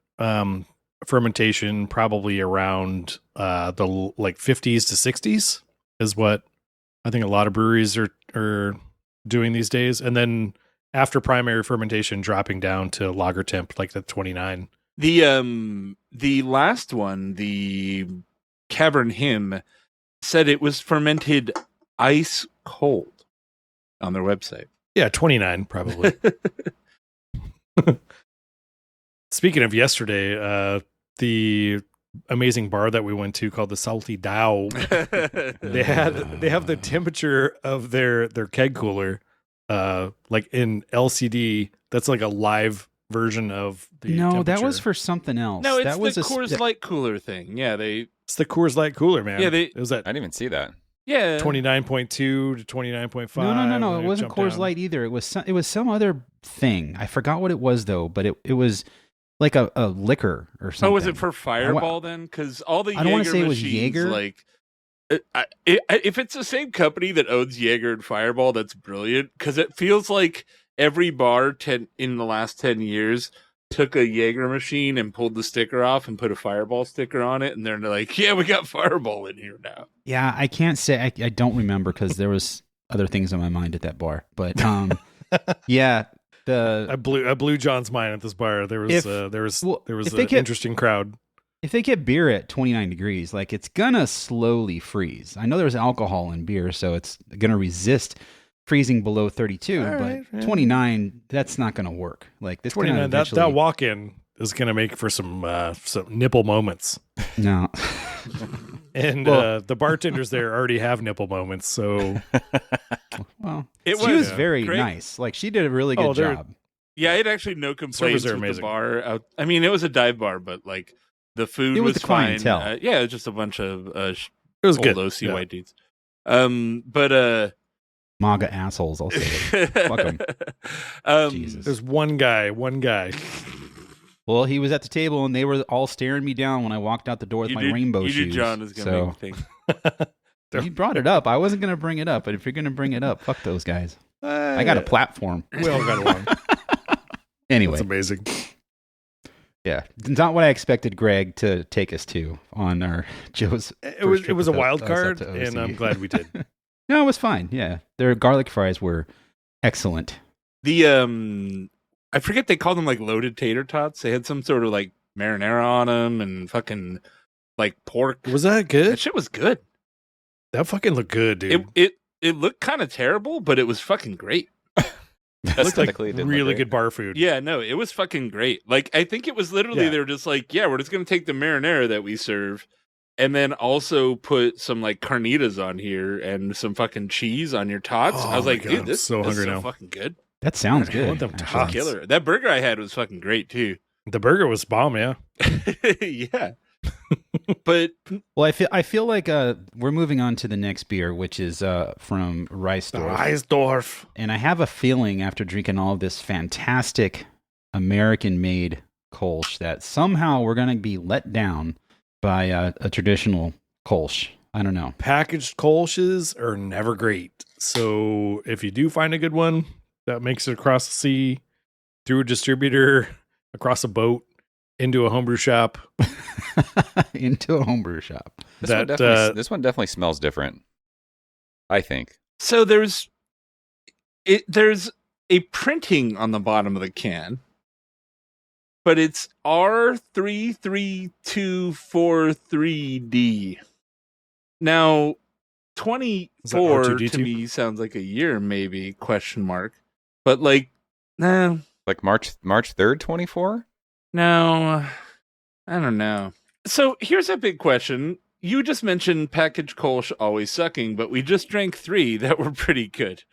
fermentation probably around the like 50s to 60s is what I think a lot of breweries are doing these days. And then after primary fermentation, dropping down to lager temp, like the 29. The last one, the Cavern Hymn, said it was fermented ice cold on their website. Yeah, 29 probably. Speaking of yesterday, the amazing bar that we went to called the Salty Dow, they have the temperature of their keg cooler like in LCD. That's like a live version of the No, that was temperature. for something else. No, it's that was the Coors Light cooler thing. Yeah, It's the Coors Light cooler, man. Yeah, it was at I didn't even see that. 29.2 to 29.5. No. and It wasn't jumped Coors down. Light either. It was some other thing. I forgot what it was though, but it was like a liquor or something. Oh, was it for Fireball then? Because all the I don't wanna Jaeger say it was machines, Jaeger. like, if it's the same company that owns Jaeger and Fireball, that's brilliant. Because it feels like every bar in the last 10 years took a Jaeger machine and pulled the sticker off and put a Fireball sticker on it, and they're like, "Yeah, we got Fireball in here now." Yeah, I can't say. I don't remember because there was other things on my mind at that bar. But yeah, I blew John's mind at this bar. There was If- there was if an they get- interesting crowd. if they get beer at 29 degrees, like it's gonna slowly freeze. I know there's alcohol in beer, so it's gonna resist freezing below 32, All but right, yeah. 29, that's not going to work. Like this 29. eventually... That walk-in is going to make for some nipple moments. No. And Well- the bartenders there already have nipple moments, so Well, It she was was very great. nice. Like she did a really good they're- job. Yeah, I had actually no complaints are with the amazing. bar. I mean, it was a dive bar, but like the food It was the fine. clientele. Yeah, it was just a bunch of it was old good. OC Yeah. white dudes. But MAGA assholes, I'll say it. Fuck 'em. Jesus. There's one guy. Well, he was at the table and they were all staring me down when I walked out the door with my rainbow shoes. You knew John was going to So make me think. you brought it up. I wasn't going to bring it up, but if you're going to bring it up, fuck those guys. I got a platform. We all got along. Anyway, That's amazing. yeah, it's not what I expected Greg to take us to on our Joe's. It was trip a with wild us up card, to and OC. I'm glad we did. No, it was fine. Yeah, their garlic fries were excellent. The I forget they called them like loaded tater tots. They had some sort of like marinara on them and fucking like pork. Was that good? That shit was good. That fucking looked good, dude. It looked kind of terrible, but it was fucking great. It looked like Aesthetically, it did look really great. good bar food. Yeah, no, it was fucking great. Like I think it was literally Yeah. they were just like, yeah, we're just gonna take the marinara that we serve, and then also put some like carnitas on here and some fucking cheese on your tots. Oh I was my like, God, dude, I'm this, so this hungry is so now. fucking good. That sounds I good. want them actually. tots. Killer. That burger I had was fucking great too. The burger was bomb, yeah. Yeah. But Well, I feel like we're moving on to the next beer, which is from Reissdorf. Reissdorf. And I have a feeling after drinking all of this fantastic American-made Kölsch that somehow we're going to be let down by a traditional Kölsch. I don't know. Packaged Kölsches are never great. So if you do find a good one that makes it across the sea, through a distributor, across a boat, into a homebrew shop, Into a homebrew shop. This one definitely smells different, I think. so there's a printing on the bottom of the can, but it's R33243D. Now, 24 to R2D2? me sounds like a year, maybe, question mark. But like, nah, Like March 3rd, 24? no, I don't know. So here's a big question. You just mentioned packaged Kölsch always sucking, but we just drank 3 that were pretty good.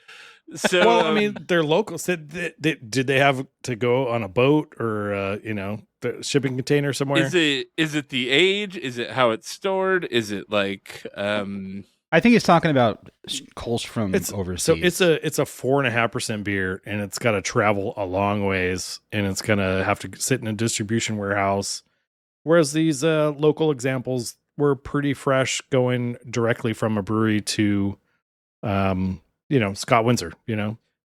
So, well, I mean, they're local. Did they have to go on a boat or the shipping container somewhere? is it the age? Is it how it's stored? Is it like I think he's talking about Kölsch from It's overseas. so it's a 4.5% beer, and it's got to travel a long ways, and it's gonna have to sit in a distribution warehouse. Whereas these local examples were pretty fresh, going directly from a brewery to, Scott Windsor.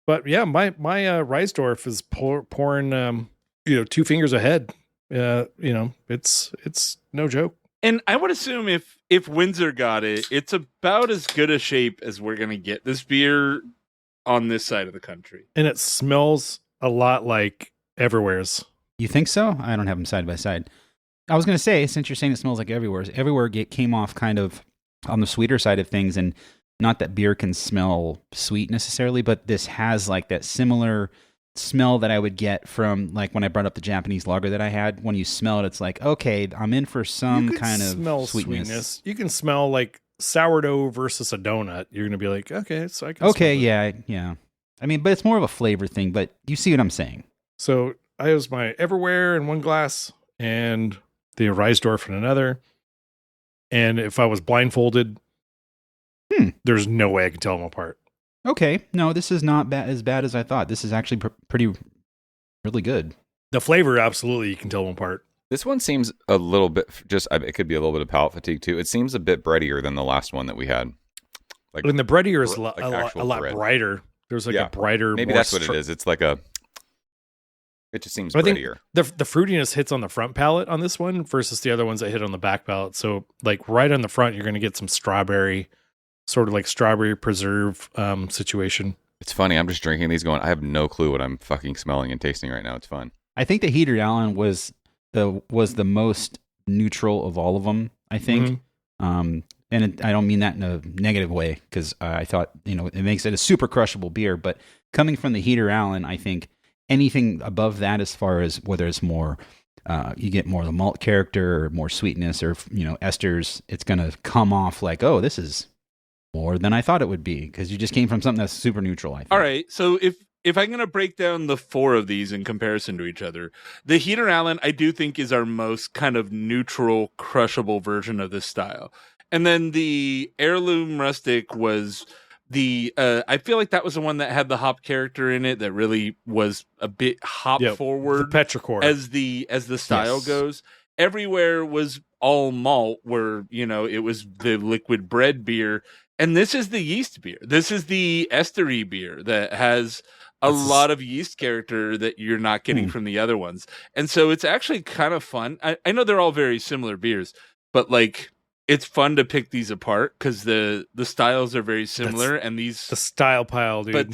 But yeah, my Reissdorf is pouring 2 fingers ahead. It's no joke. And I would assume if Windsor got it, it's about as good a shape as we're gonna get this beer on this side of the country. And it smells a lot like Everywhere's. You think so? I don't have them side by side. I was going to say, since you're saying it smells like everywhere came off kind of on the sweeter side of things, and not that beer can smell sweet necessarily, but this has like that similar smell that I would get from like when I brought up the Japanese lager that I had. When you smell it, it's like, okay, I'm in for some You can kind of smell sweetness. You can smell like sourdough versus a donut. You're going to be like, okay, so I can Okay, smell it. yeah. I mean, but it's more of a flavor thing, but you see what I'm saying. So I was my Everywhere in one glass and the Reissdorf in another. And if I was blindfolded, there's no way I could tell them apart. Okay, no, this is not as bad as I thought. This is actually really good. The flavor, absolutely, you can tell them apart. This one seems a little bit, it could be a little bit of palate fatigue too. It seems a bit breadier than the last one that we had. Like, And the breadier is like a lot actual bread. brighter. There's like Yeah, a brighter. Maybe more that's what it is. It's like it just seems I think breadier. the fruitiness hits on the front palate on this one versus the other ones that hit on the back palate. So like right on the front, you're going to get some strawberry, sort of like strawberry preserve situation. It's funny. I'm just drinking these going, I have no clue what I'm fucking smelling and tasting right now. It's fun. I think the Heater Allen was the most neutral of all of them. I think and I don't mean that in a negative way, because I thought, it makes it a super crushable beer. But coming from the Heater Allen, I think anything above that, as far as whether it's more, you get more of the malt character or more sweetness or, esters, it's going to come off like, oh, this is more than I thought it would be, because you just came from something that's super neutral, I think. All right. So if I'm going to break down the 4 of these in comparison to each other, the Heater Allen, I do think, is our most kind of neutral, crushable version of this style. And then the Heirloom Rustic was I feel like that was the one that had the hop character in it that really was a bit hop forward, the petrichor, as the style goes. Everywhere was all malt, where, it was the liquid bread beer. And this is the yeast beer. This is the estery beer that has a lot of yeast character that you're not getting from the other ones. And so it's actually kind of fun. I know they're all very similar beers, but like, it's fun to pick these apart because the styles are very similar. And the style pile, dude. But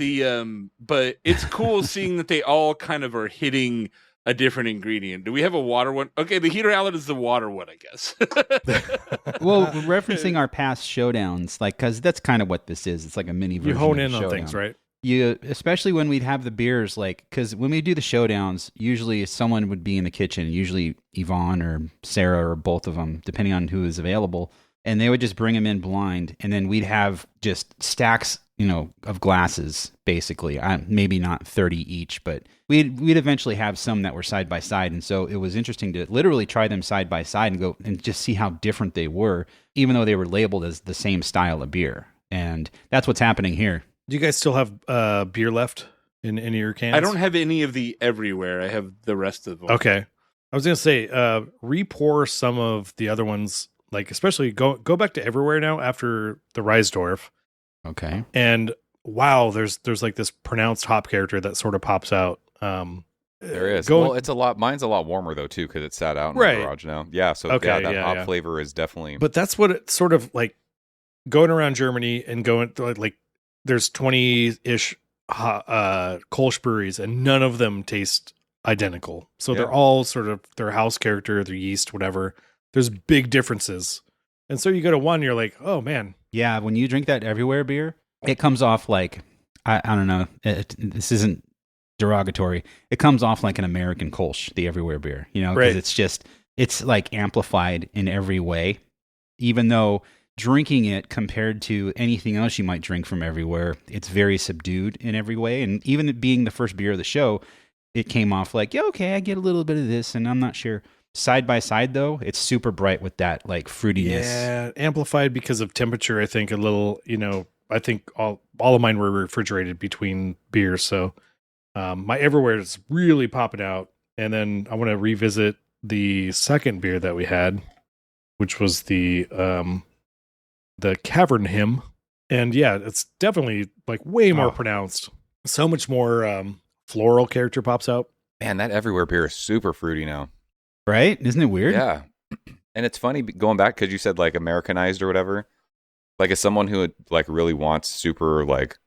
but it's cool seeing that they all kind of are hitting a different ingredient. Do we have a water one? Okay, the Heater Allen is the water one, I guess. Well, referencing our past showdowns, like, because that's kind of what this is. It's like a mini version. You hone of in on showdown. things, right? Especially when we'd have the beers, like, because when we do the showdowns, usually someone would be in the kitchen, usually Yvonne or Sarah or both of them, depending on who is available, and they would just bring them in blind, and then we'd have just stacks, of glasses, basically. Maybe not 30 each, but we'd eventually have some that were side by side, and so it was interesting to literally try them side by side and go and just see how different they were, even though they were labeled as the same style of beer. And that's what's happening here. Do you guys still have beer left in any of your cans? I don't have any of the Everywhere. I have the rest of them. Okay. I was going to say, re-pour some of the other ones, like especially go back to Everywhere now after the Reissdorf. Okay. And wow, there's like this pronounced hop character that sort of pops out. There is. Well, it's a lot. Mine's a lot warmer though too, because it's sat out in the garage now. Yeah. So that hop flavor is definitely. But that's what it's sort of like going around Germany and going like there's 20-ish Kölsch breweries, and none of them taste identical. So they're all sort of their house character, their yeast, whatever. There's big differences. And so you go to one, you're like, oh man. Yeah, when you drink that Everywhere beer, it comes off like, I don't know, this isn't derogatory. It comes off like an American Kölsch, the Everywhere beer, because it's like amplified in every way, even though drinking it compared to anything else you might drink from Everywhere, it's very subdued in every way. And even it being the first beer of the show, it came off like, yeah, okay, I get a little bit of this, and I'm not sure. Side by side, though, it's super bright with that like fruitiness. Yeah, amplified because of temperature, I think a little, I think all of mine were refrigerated between beers. So my Everywhere is really popping out. And then I want to revisit the second beer that we had, which was the Cavern Hymn. And yeah, it's definitely like way more pronounced. So much more floral character pops out. Man, that Everywhere beer is super fruity now. Right? Isn't it weird? Yeah. And it's funny going back because you said like Americanized or whatever. Like as someone who like really wants super like,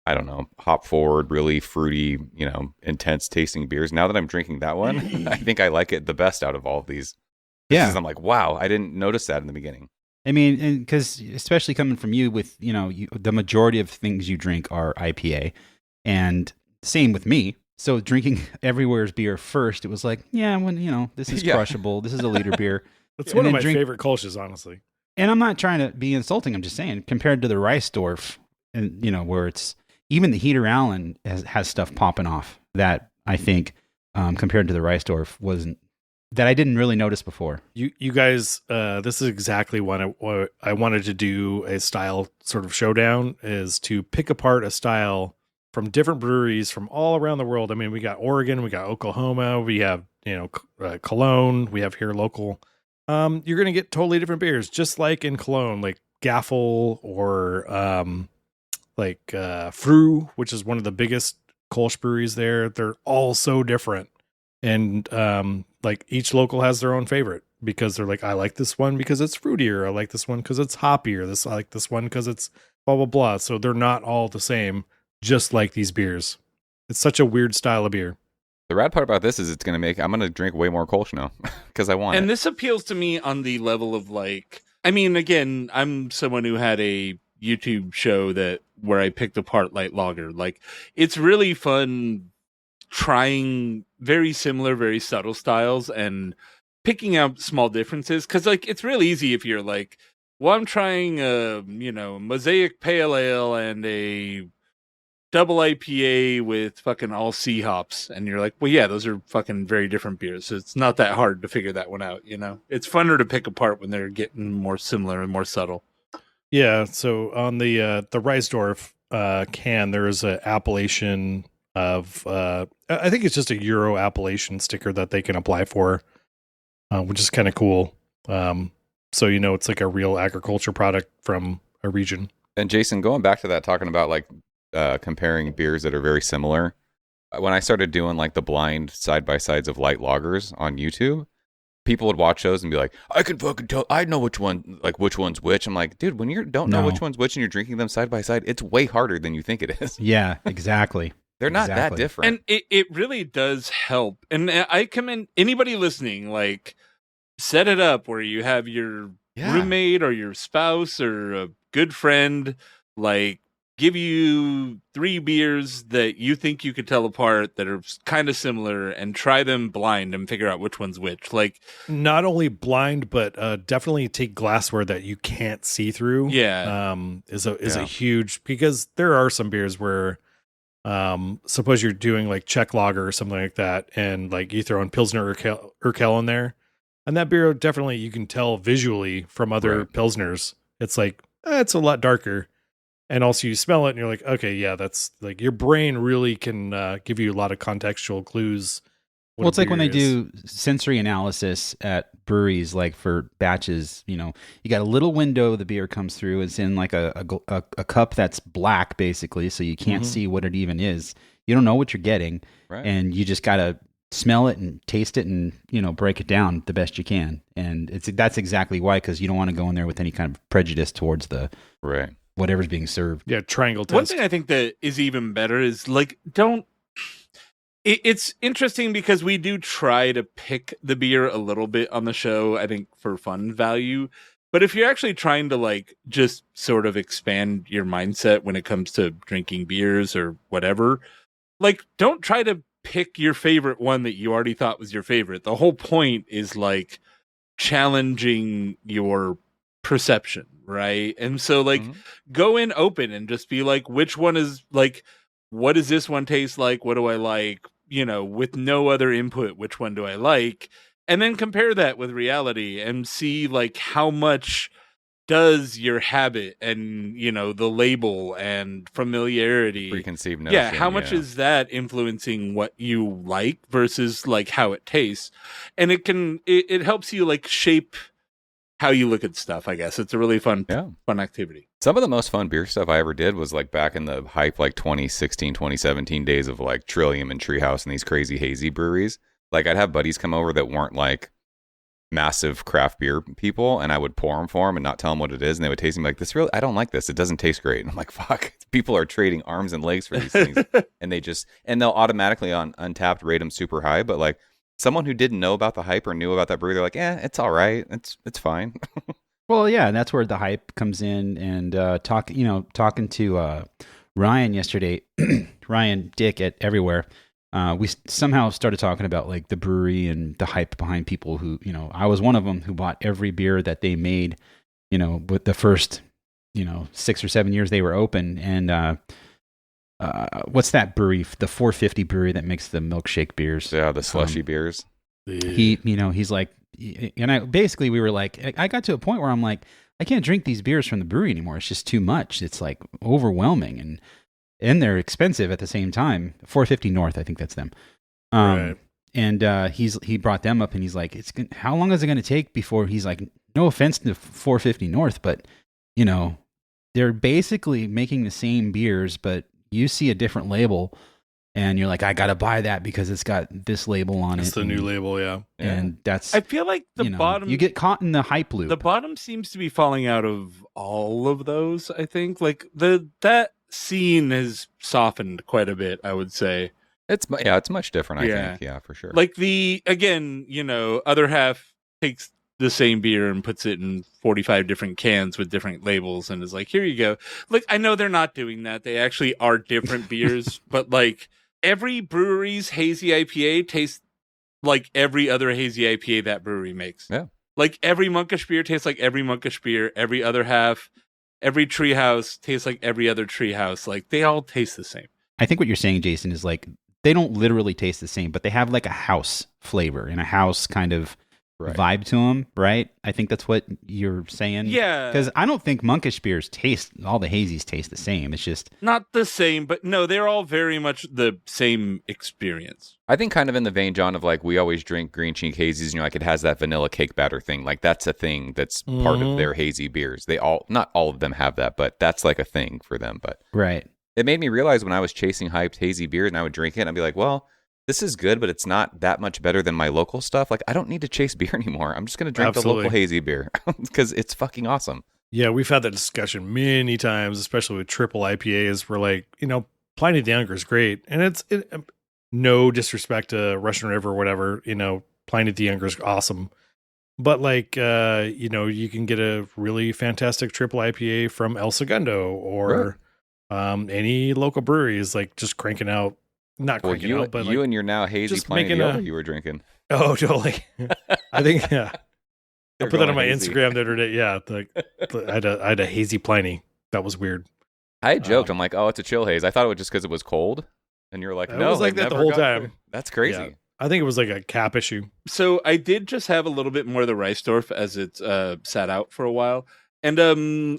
I don't know, hop forward, really fruity, intense tasting beers. Now that I'm drinking that one, I think I like it the best out of all of these. Yeah. I'm like, wow, I didn't notice that in the beginning. I mean, and because especially coming from you with, the majority of things you drink are IPA, and same with me. So drinking Everywhere's beer first, it was like, yeah, when this is crushable. This is a liter beer. That's one of my favorite Kölsches, honestly. And I'm not trying to be insulting. I'm just saying, compared to the Reissdorf, and where it's even the Heater Allen has stuff popping off that I think compared to the Reissdorf wasn't, that I didn't really notice before. You guys, this is exactly what I wanted to do, a style sort of showdown, is to pick apart a style from different breweries from all around the world. I mean, we got Oregon, we got Oklahoma, we have, Cologne, we have here local. You're going to get totally different beers, just like in Cologne, like Gaffel or Fru, which is one of the biggest Kölsch breweries there. They're all so different. And like each local has their own favorite because they're like, I like this one because it's fruitier. I like this one because it's hoppier. I like this one because it's blah, blah, blah. So they're not all the same, just like these beers. It's such a weird style of beer. The rad part about this is I'm going to drink way more Kölsch now because I want it. And this appeals to me on the level of like, I mean, again, I'm someone who had a YouTube show where I picked apart light lager. Like, it's really fun trying very similar, very subtle styles and picking out small differences. Because, like, it's real easy if you're like, well, I'm trying a Mosaic Pale Ale and a double IPA with fucking all C hops, and you're like, well, yeah, those are fucking very different beers. So it's not that hard to figure that one out. It's funner to pick apart when they're getting more similar and more subtle. Yeah. So on the Reissdorf can, there is an appellation of I think it's just a Euro appellation sticker that they can apply for, which is kind of cool. So it's like a real agriculture product from a region. And Jason, going back to that, talking about like comparing beers that are very similar. When I started doing like the blind side by sides of light lagers on YouTube, people would watch those and be like, "I can fucking tell. I know which one's which." I'm like, dude, when you don't know which one's which and you're drinking them side by side, it's way harder than you think it is. Yeah, exactly. They're not that different, and it really does help. And I commend anybody listening, like, set it up where you have your roommate or your spouse or a good friend, like, give you 3 beers that you think you could tell apart that are kind of similar, and try them blind and figure out which one's which. Like, not only blind, but definitely take glassware that you can't see through. Yeah, is a huge, because there are some beers where, suppose you're doing like Czech lager or something like that, and like you throw in Pilsner Urquell in there, and that beer definitely you can tell visually from other Pilsners. It's like it's a lot darker. And also you smell it and you're like, okay, yeah, that's like your brain really can give you a lot of contextual clues. Well, it's like when they do sensory analysis at breweries, like for batches, you got a little window the beer comes through. It's in like a cup that's black, basically, so you can't see what it even is. You don't know what you're getting, and you just got to smell it and taste it and, break it down the best you can. And that's exactly why, because you don't want to go in there with any kind of prejudice towards the whatever's being served. Yeah, triangle test. One thing I think that is even better is, like, it's interesting because we do try to pick the beer a little bit on the show, I think, for fun value. But if you're actually trying to, like, just sort of expand your mindset when it comes to drinking beers or whatever, like, don't try to pick your favorite one that you already thought was your favorite. The whole point is, like, challenging your perception, right? And so, like, go in open and just be like, which one is, like, what does this one taste like? What do I like? With no other input, which one do I like? And then compare that with reality and see, like, how much does your habit and, the label and familiarity, preconceived notion, how much is that influencing what you like versus, like, how it tastes? And it helps you, like, shape how you look at stuff, I guess. It's a really fun activity. Some of the most fun beer stuff I ever did was like back in the hype, like 2016, 2017 days of like Trillium and Treehouse and these crazy hazy breweries. Like, I'd have buddies come over that weren't like massive craft beer people, and I would pour them for them and not tell them what it is, and they would taste them like, I don't like this. It doesn't taste great. And I'm like, fuck, people are trading arms and legs for these things. And they'll automatically on Untapped rate them super high, but like, someone who didn't know about the hype or knew about that brewery, they're like, it's all right. It's fine. Well, yeah, and that's where the hype comes in. And talking to Ryan yesterday, Ryan Dick at Everywhere, we somehow started talking about like the brewery and the hype behind people who, I was one of them who bought every beer that they made, with the first, 6 or 7 years they were open. And what's that brewery? The 450 brewery that makes the milkshake beers. Yeah, the slushy beers. He's like, and we were like, I got to a point where I'm like, I can't drink these beers from the brewery anymore. It's just too much. It's like overwhelming, and they're expensive at the same time. 450 North, I think that's them. Right. And he brought them up, and he's like, how long is it going to take before he's like, no offense to 450 North, but they're basically making the same beers, but you see a different label and you're like, I got to buy that because it's got this label on it. It's the new label. Yeah. And that's, I feel like the bottom, you get caught in the hype loop. The bottom seems to be falling out of all of those. I think like that scene has softened quite a bit, I would say. It's much different. I think. Yeah, for sure. Like other half takes the same beer and puts it in 45 different cans with different labels and is like, here you go. Like, I know they're not doing that. They actually are different beers, but like every brewery's hazy IPA tastes like every other hazy IPA that brewery makes. Yeah. Like every monkish beer tastes like every monkish beer. Every other half, every treehouse tastes like every other treehouse. Like they all taste the same. I think what you're saying, Jason, is like they don't literally taste the same, but they have like a house flavor and a house kind of vibe to them, right? I think that's what you're saying. Yeah. Because I don't think monkish beers all the hazies taste the same. It's just not the same, but no, they're all very much the same experience. I think kind of in the vein, John, of like we always drink green cheek hazies, and you're like it has that vanilla cake batter thing. Like that's a thing that's part of their hazy beers. Not all of them have that, but that's like a thing for them. But right. It made me realize when I was chasing hyped hazy beers and I would drink it, and I'd be like, well, this is good, but it's not that much better than my local stuff. Like, I don't need to chase beer anymore. I'm just going to drink the local hazy beer because it's fucking awesome. Yeah, we've had that discussion many times, especially with triple IPAs. We're like, Pliny the Younger is great. And it's no disrespect to Russian River or whatever, Pliny the Younger is awesome. But like, you can get a really fantastic triple IPA from El Segundo or any local brewery is like just cranking out. Not cranking out, but you and your now hazy Pliny the Younger you were drinking. Oh, totally. I think, yeah. I put that on my hazy. Instagram the other day. Yeah, I had a hazy Pliny. That was weird. I joked. I'm like, oh, it's a chill haze. I thought it was just because it was cold. And you're like, no, it was like that the whole time. That's crazy. Yeah. I think it was like a cap issue. So I did just have a little bit more of the Reissdorf as it's sat out for a while. And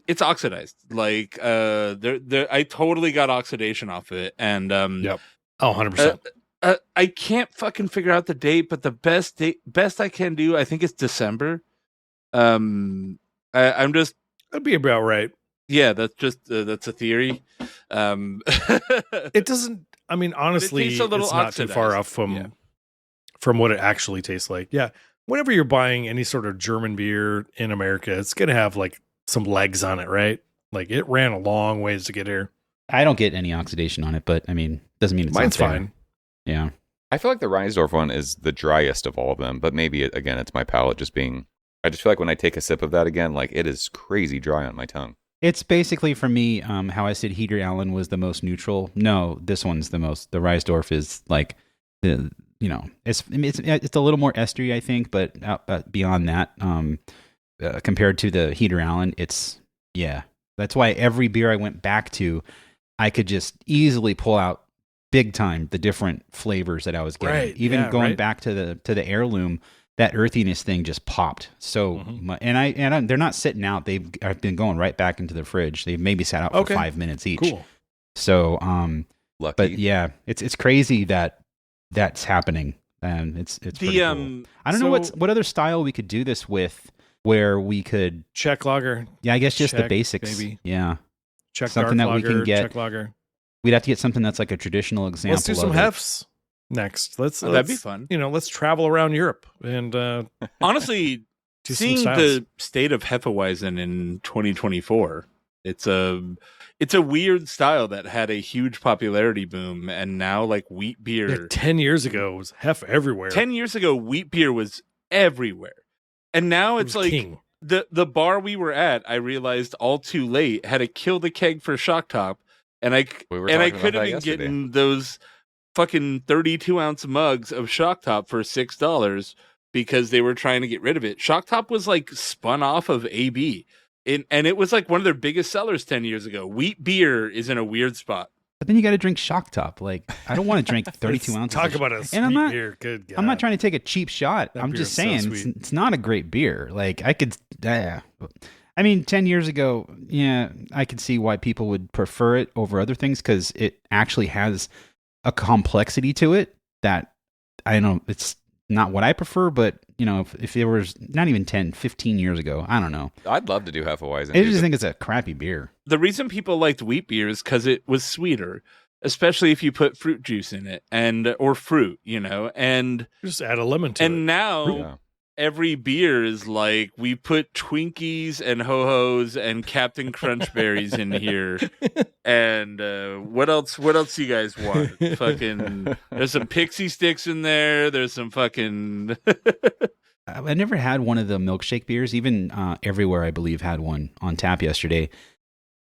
it's oxidized. Like I totally got oxidation off of it. And yep. Oh, 100%. I can't fucking figure out the date, but the best I can do, I think it's December. I'm just that'd be about right. Yeah, that's just that's a theory. It doesn't. I mean, honestly, it's not too far off from what it actually tastes like. Yeah, whenever you're buying any sort of German beer in America, it's gonna have like some legs on it, right? Like it ran a long ways to get here. I don't get any oxidation on it, but I mean, doesn't mean it's mine's not there. fine. Yeah, I feel like the Reissdorf one is the driest of all of them, but maybe again, it's my palate just being. I just feel like when I take a sip of that again, like it is crazy dry on my tongue. It's basically for me, how I said Heater Allen was the most neutral. No, this one's the most. The Reissdorf is like it's a little more estery, I think, but beyond that, compared to the Heater Allen, that's why every beer I went back to, I could just easily pull out big time the different flavors that I was getting. Right. Even going back to the Heirloom, that earthiness thing just popped so much. And they're not sitting out. They've been going right back into the fridge. They've maybe sat out for 5 minutes each. Cool. So, lucky. But yeah, it's crazy that's happening. And it's pretty cool. I don't know what other style we could do this with where we could Czech lager. Yeah, I guess just the basics. Maybe. Yeah. Czech something dark that lager, we can get. Czech lager. We'd have to get something that's like a traditional example. Let's do some hefts next. That'd be fun. Let's travel around Europe and honestly, seeing the state of Hefeweizen in 2024, it's a weird style that had a huge popularity boom, and now like wheat beer. Yeah, 10 years ago it was Hef everywhere. 10 years ago, wheat beer was everywhere, and now it's like king. The bar we were at. I realized all too late had to kill the keg for Shock Top. And I could have been getting those fucking 32-ounce mugs of Shock Top for $6 because they were trying to get rid of it. Shock Top was like spun off of AB, and it was like one of their biggest sellers 10 years ago. Wheat beer is in a weird spot. But then you got to drink Shock Top. Like, I don't want to drink 32 ounces. Talk about a sweet beer. Good God. I'm not trying to take a cheap shot. I'm just saying it's not a great beer. Like, I could... I mean, 10 years ago, yeah, I could see why people would prefer it over other things because it actually has a complexity to it that, I don't know, it's not what I prefer, but, if it was not even 10, 15 years ago, I don't know. I'd love to do Hefeweizen. I just think it's a crappy beer. The reason people liked wheat beer is because it was sweeter, especially if you put fruit juice in it or fruit, and just add a lemon to it. And now... Every beer is like we put Twinkies and Ho-Hos and Captain Crunch berries in here. And what else do you guys want? Fucking there's some pixie sticks in there. There's some fucking I never had one of the milkshake beers. Even Everywhere, I believe, had one on tap yesterday.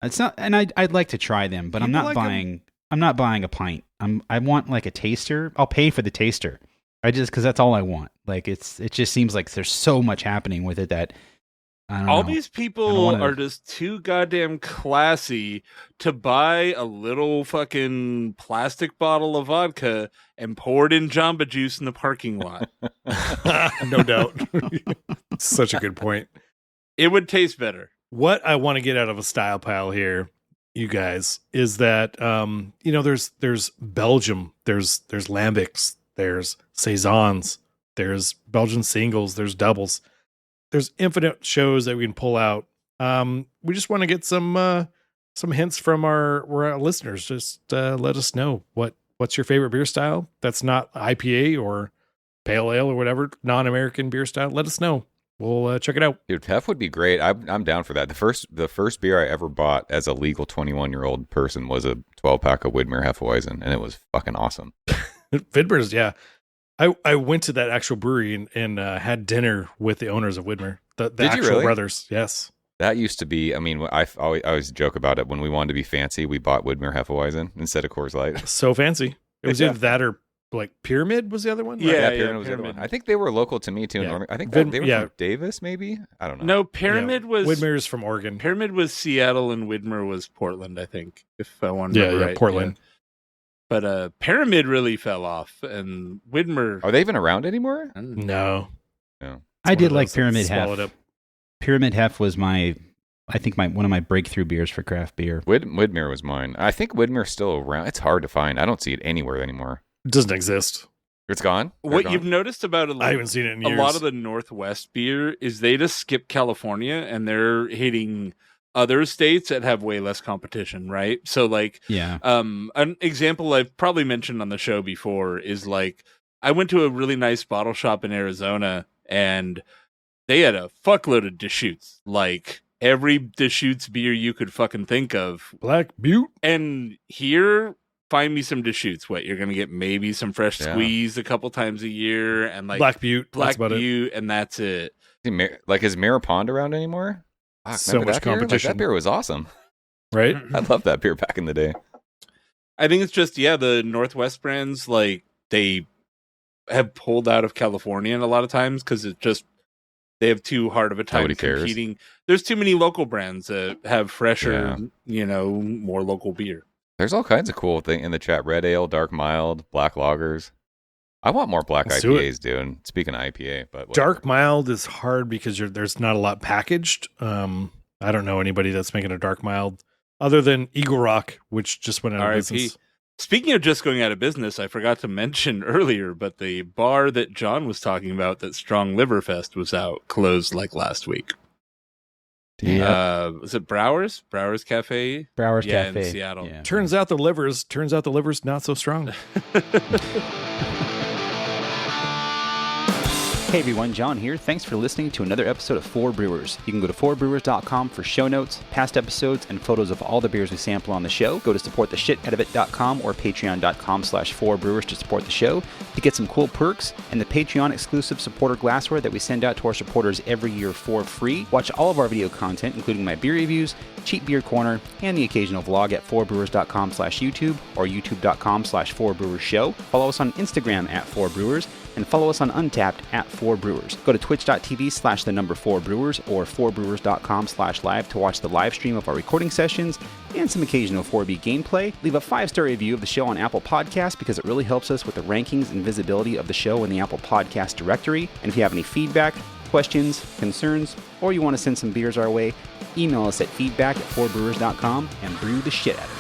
It's not, and I'd like to try them, but I'm not buying. I'm not buying a pint. I want like a taster. I'll pay for the taster. Because that's all I want. Like it just seems like there's so much happening with it that I don't know. All these people are just too goddamn classy to buy a little fucking plastic bottle of vodka and pour it in Jamba Juice in the parking lot. No doubt. Such a good point. It would taste better. What I want to get out of a style pile here, you guys, is that there's Belgium, there's lambics, there's saisons, there's Belgian singles, there's doubles, there's infinite shows that we can pull out. We just want to get some hints from our listeners. Just let us know what's your favorite beer style that's not IPA or pale ale or whatever non-American beer style. Let us know. We'll check it out. Dude, Hef would be great. I'm down for that. The first beer I ever bought as a legal 21-year-old person was a 12-pack of Widmer Hefeweizen, and it was fucking awesome. Widmer's, yeah. I went to that actual brewery and had dinner with the owners of Widmer, the actual really? brothers. Yes. That used to be, I mean, I always joke about it. When we wanted to be fancy, we bought Widmer Hefeweizen instead of Coors Light. So fancy. It was either that or like Pyramid was the other one? Right? Yeah, Pyramid was the other one. I think they were local to me too. Yeah. I think they were from Davis, maybe? I don't know. No, Pyramid was... Widmer's from Oregon. Pyramid was Seattle and Widmer was Portland, I think, if I want to remember right. Portland. Yeah. But Pyramid really fell off, and Widmer... Are they even around anymore? No. I did like Pyramid Hef. Up. Pyramid Hef was one of my breakthrough beers for craft beer. Widmer was mine. I think Widmer's still around. It's hard to find. I don't see it anywhere anymore. It doesn't exist. It's gone? What gone? You've noticed about I haven't seen it in years. A lot of the Northwest beer is they just skip California and they're hitting other states that have way less competition, right? So like, an example I've probably mentioned on the show before is like, I went to a really nice bottle shop in Arizona and they had a fuckload of Deschutes, like every Deschutes beer you could fucking think of. Black Butte. And here, find me some Deschutes. What, you're going to get maybe some fresh squeeze a couple times a year and like Black Butte, and that's it. Like, is Mirror Pond around anymore? So much competition. Like, that beer was awesome. Right? I loved that beer back in the day. I think it's just, the Northwest brands, like, they have pulled out of California a lot of times because it just, they have too hard of a time competing. There's too many local brands that have fresher, more local beer. There's all kinds of cool things in the chat. Red ale, dark mild, black lagers. I want more black IPAs, dude. Speaking of IPA, but whatever. Dark mild is hard because there's not a lot packaged. I don't know anybody that's making a dark mild other than Eagle Rock, which just went out of business. Speaking of just going out of business, I forgot to mention earlier, but the bar that John was talking about that Strong Liver Fest was out closed like last week. Was it Brewers? Brewers Cafe? Brewers Cafe in Seattle. Yeah. Turns out the liver's not so strong. Hey everyone, John here. Thanks for listening to another episode of 4 Brewers. You can go to 4brewers.com for show notes, past episodes, and photos of all the beers we sample on the show. Go to supporttheshitoutofit.com or patreon.com/4brewers to support the show to get some cool perks and the Patreon exclusive supporter glassware that we send out to our supporters every year for free. Watch all of our video content, including my beer reviews, Cheap Beer Corner, and the occasional vlog at 4brewers.com/YouTube or youtube.com/4brewersshow. Follow us on Instagram at 4brewers and follow us on Untapped at 4brewers. Go to twitch.tv/4brewers or 4brewers.com/live to watch the live stream of our recording sessions and some occasional 4B gameplay. Leave a 5-star review of the show on Apple Podcasts because it really helps us with the rankings and visibility of the show in the Apple Podcast directory. And if you have any feedback, questions, concerns, or you want to send some beers our way, email us at feedback@4brewers.com and brew the shit out of it.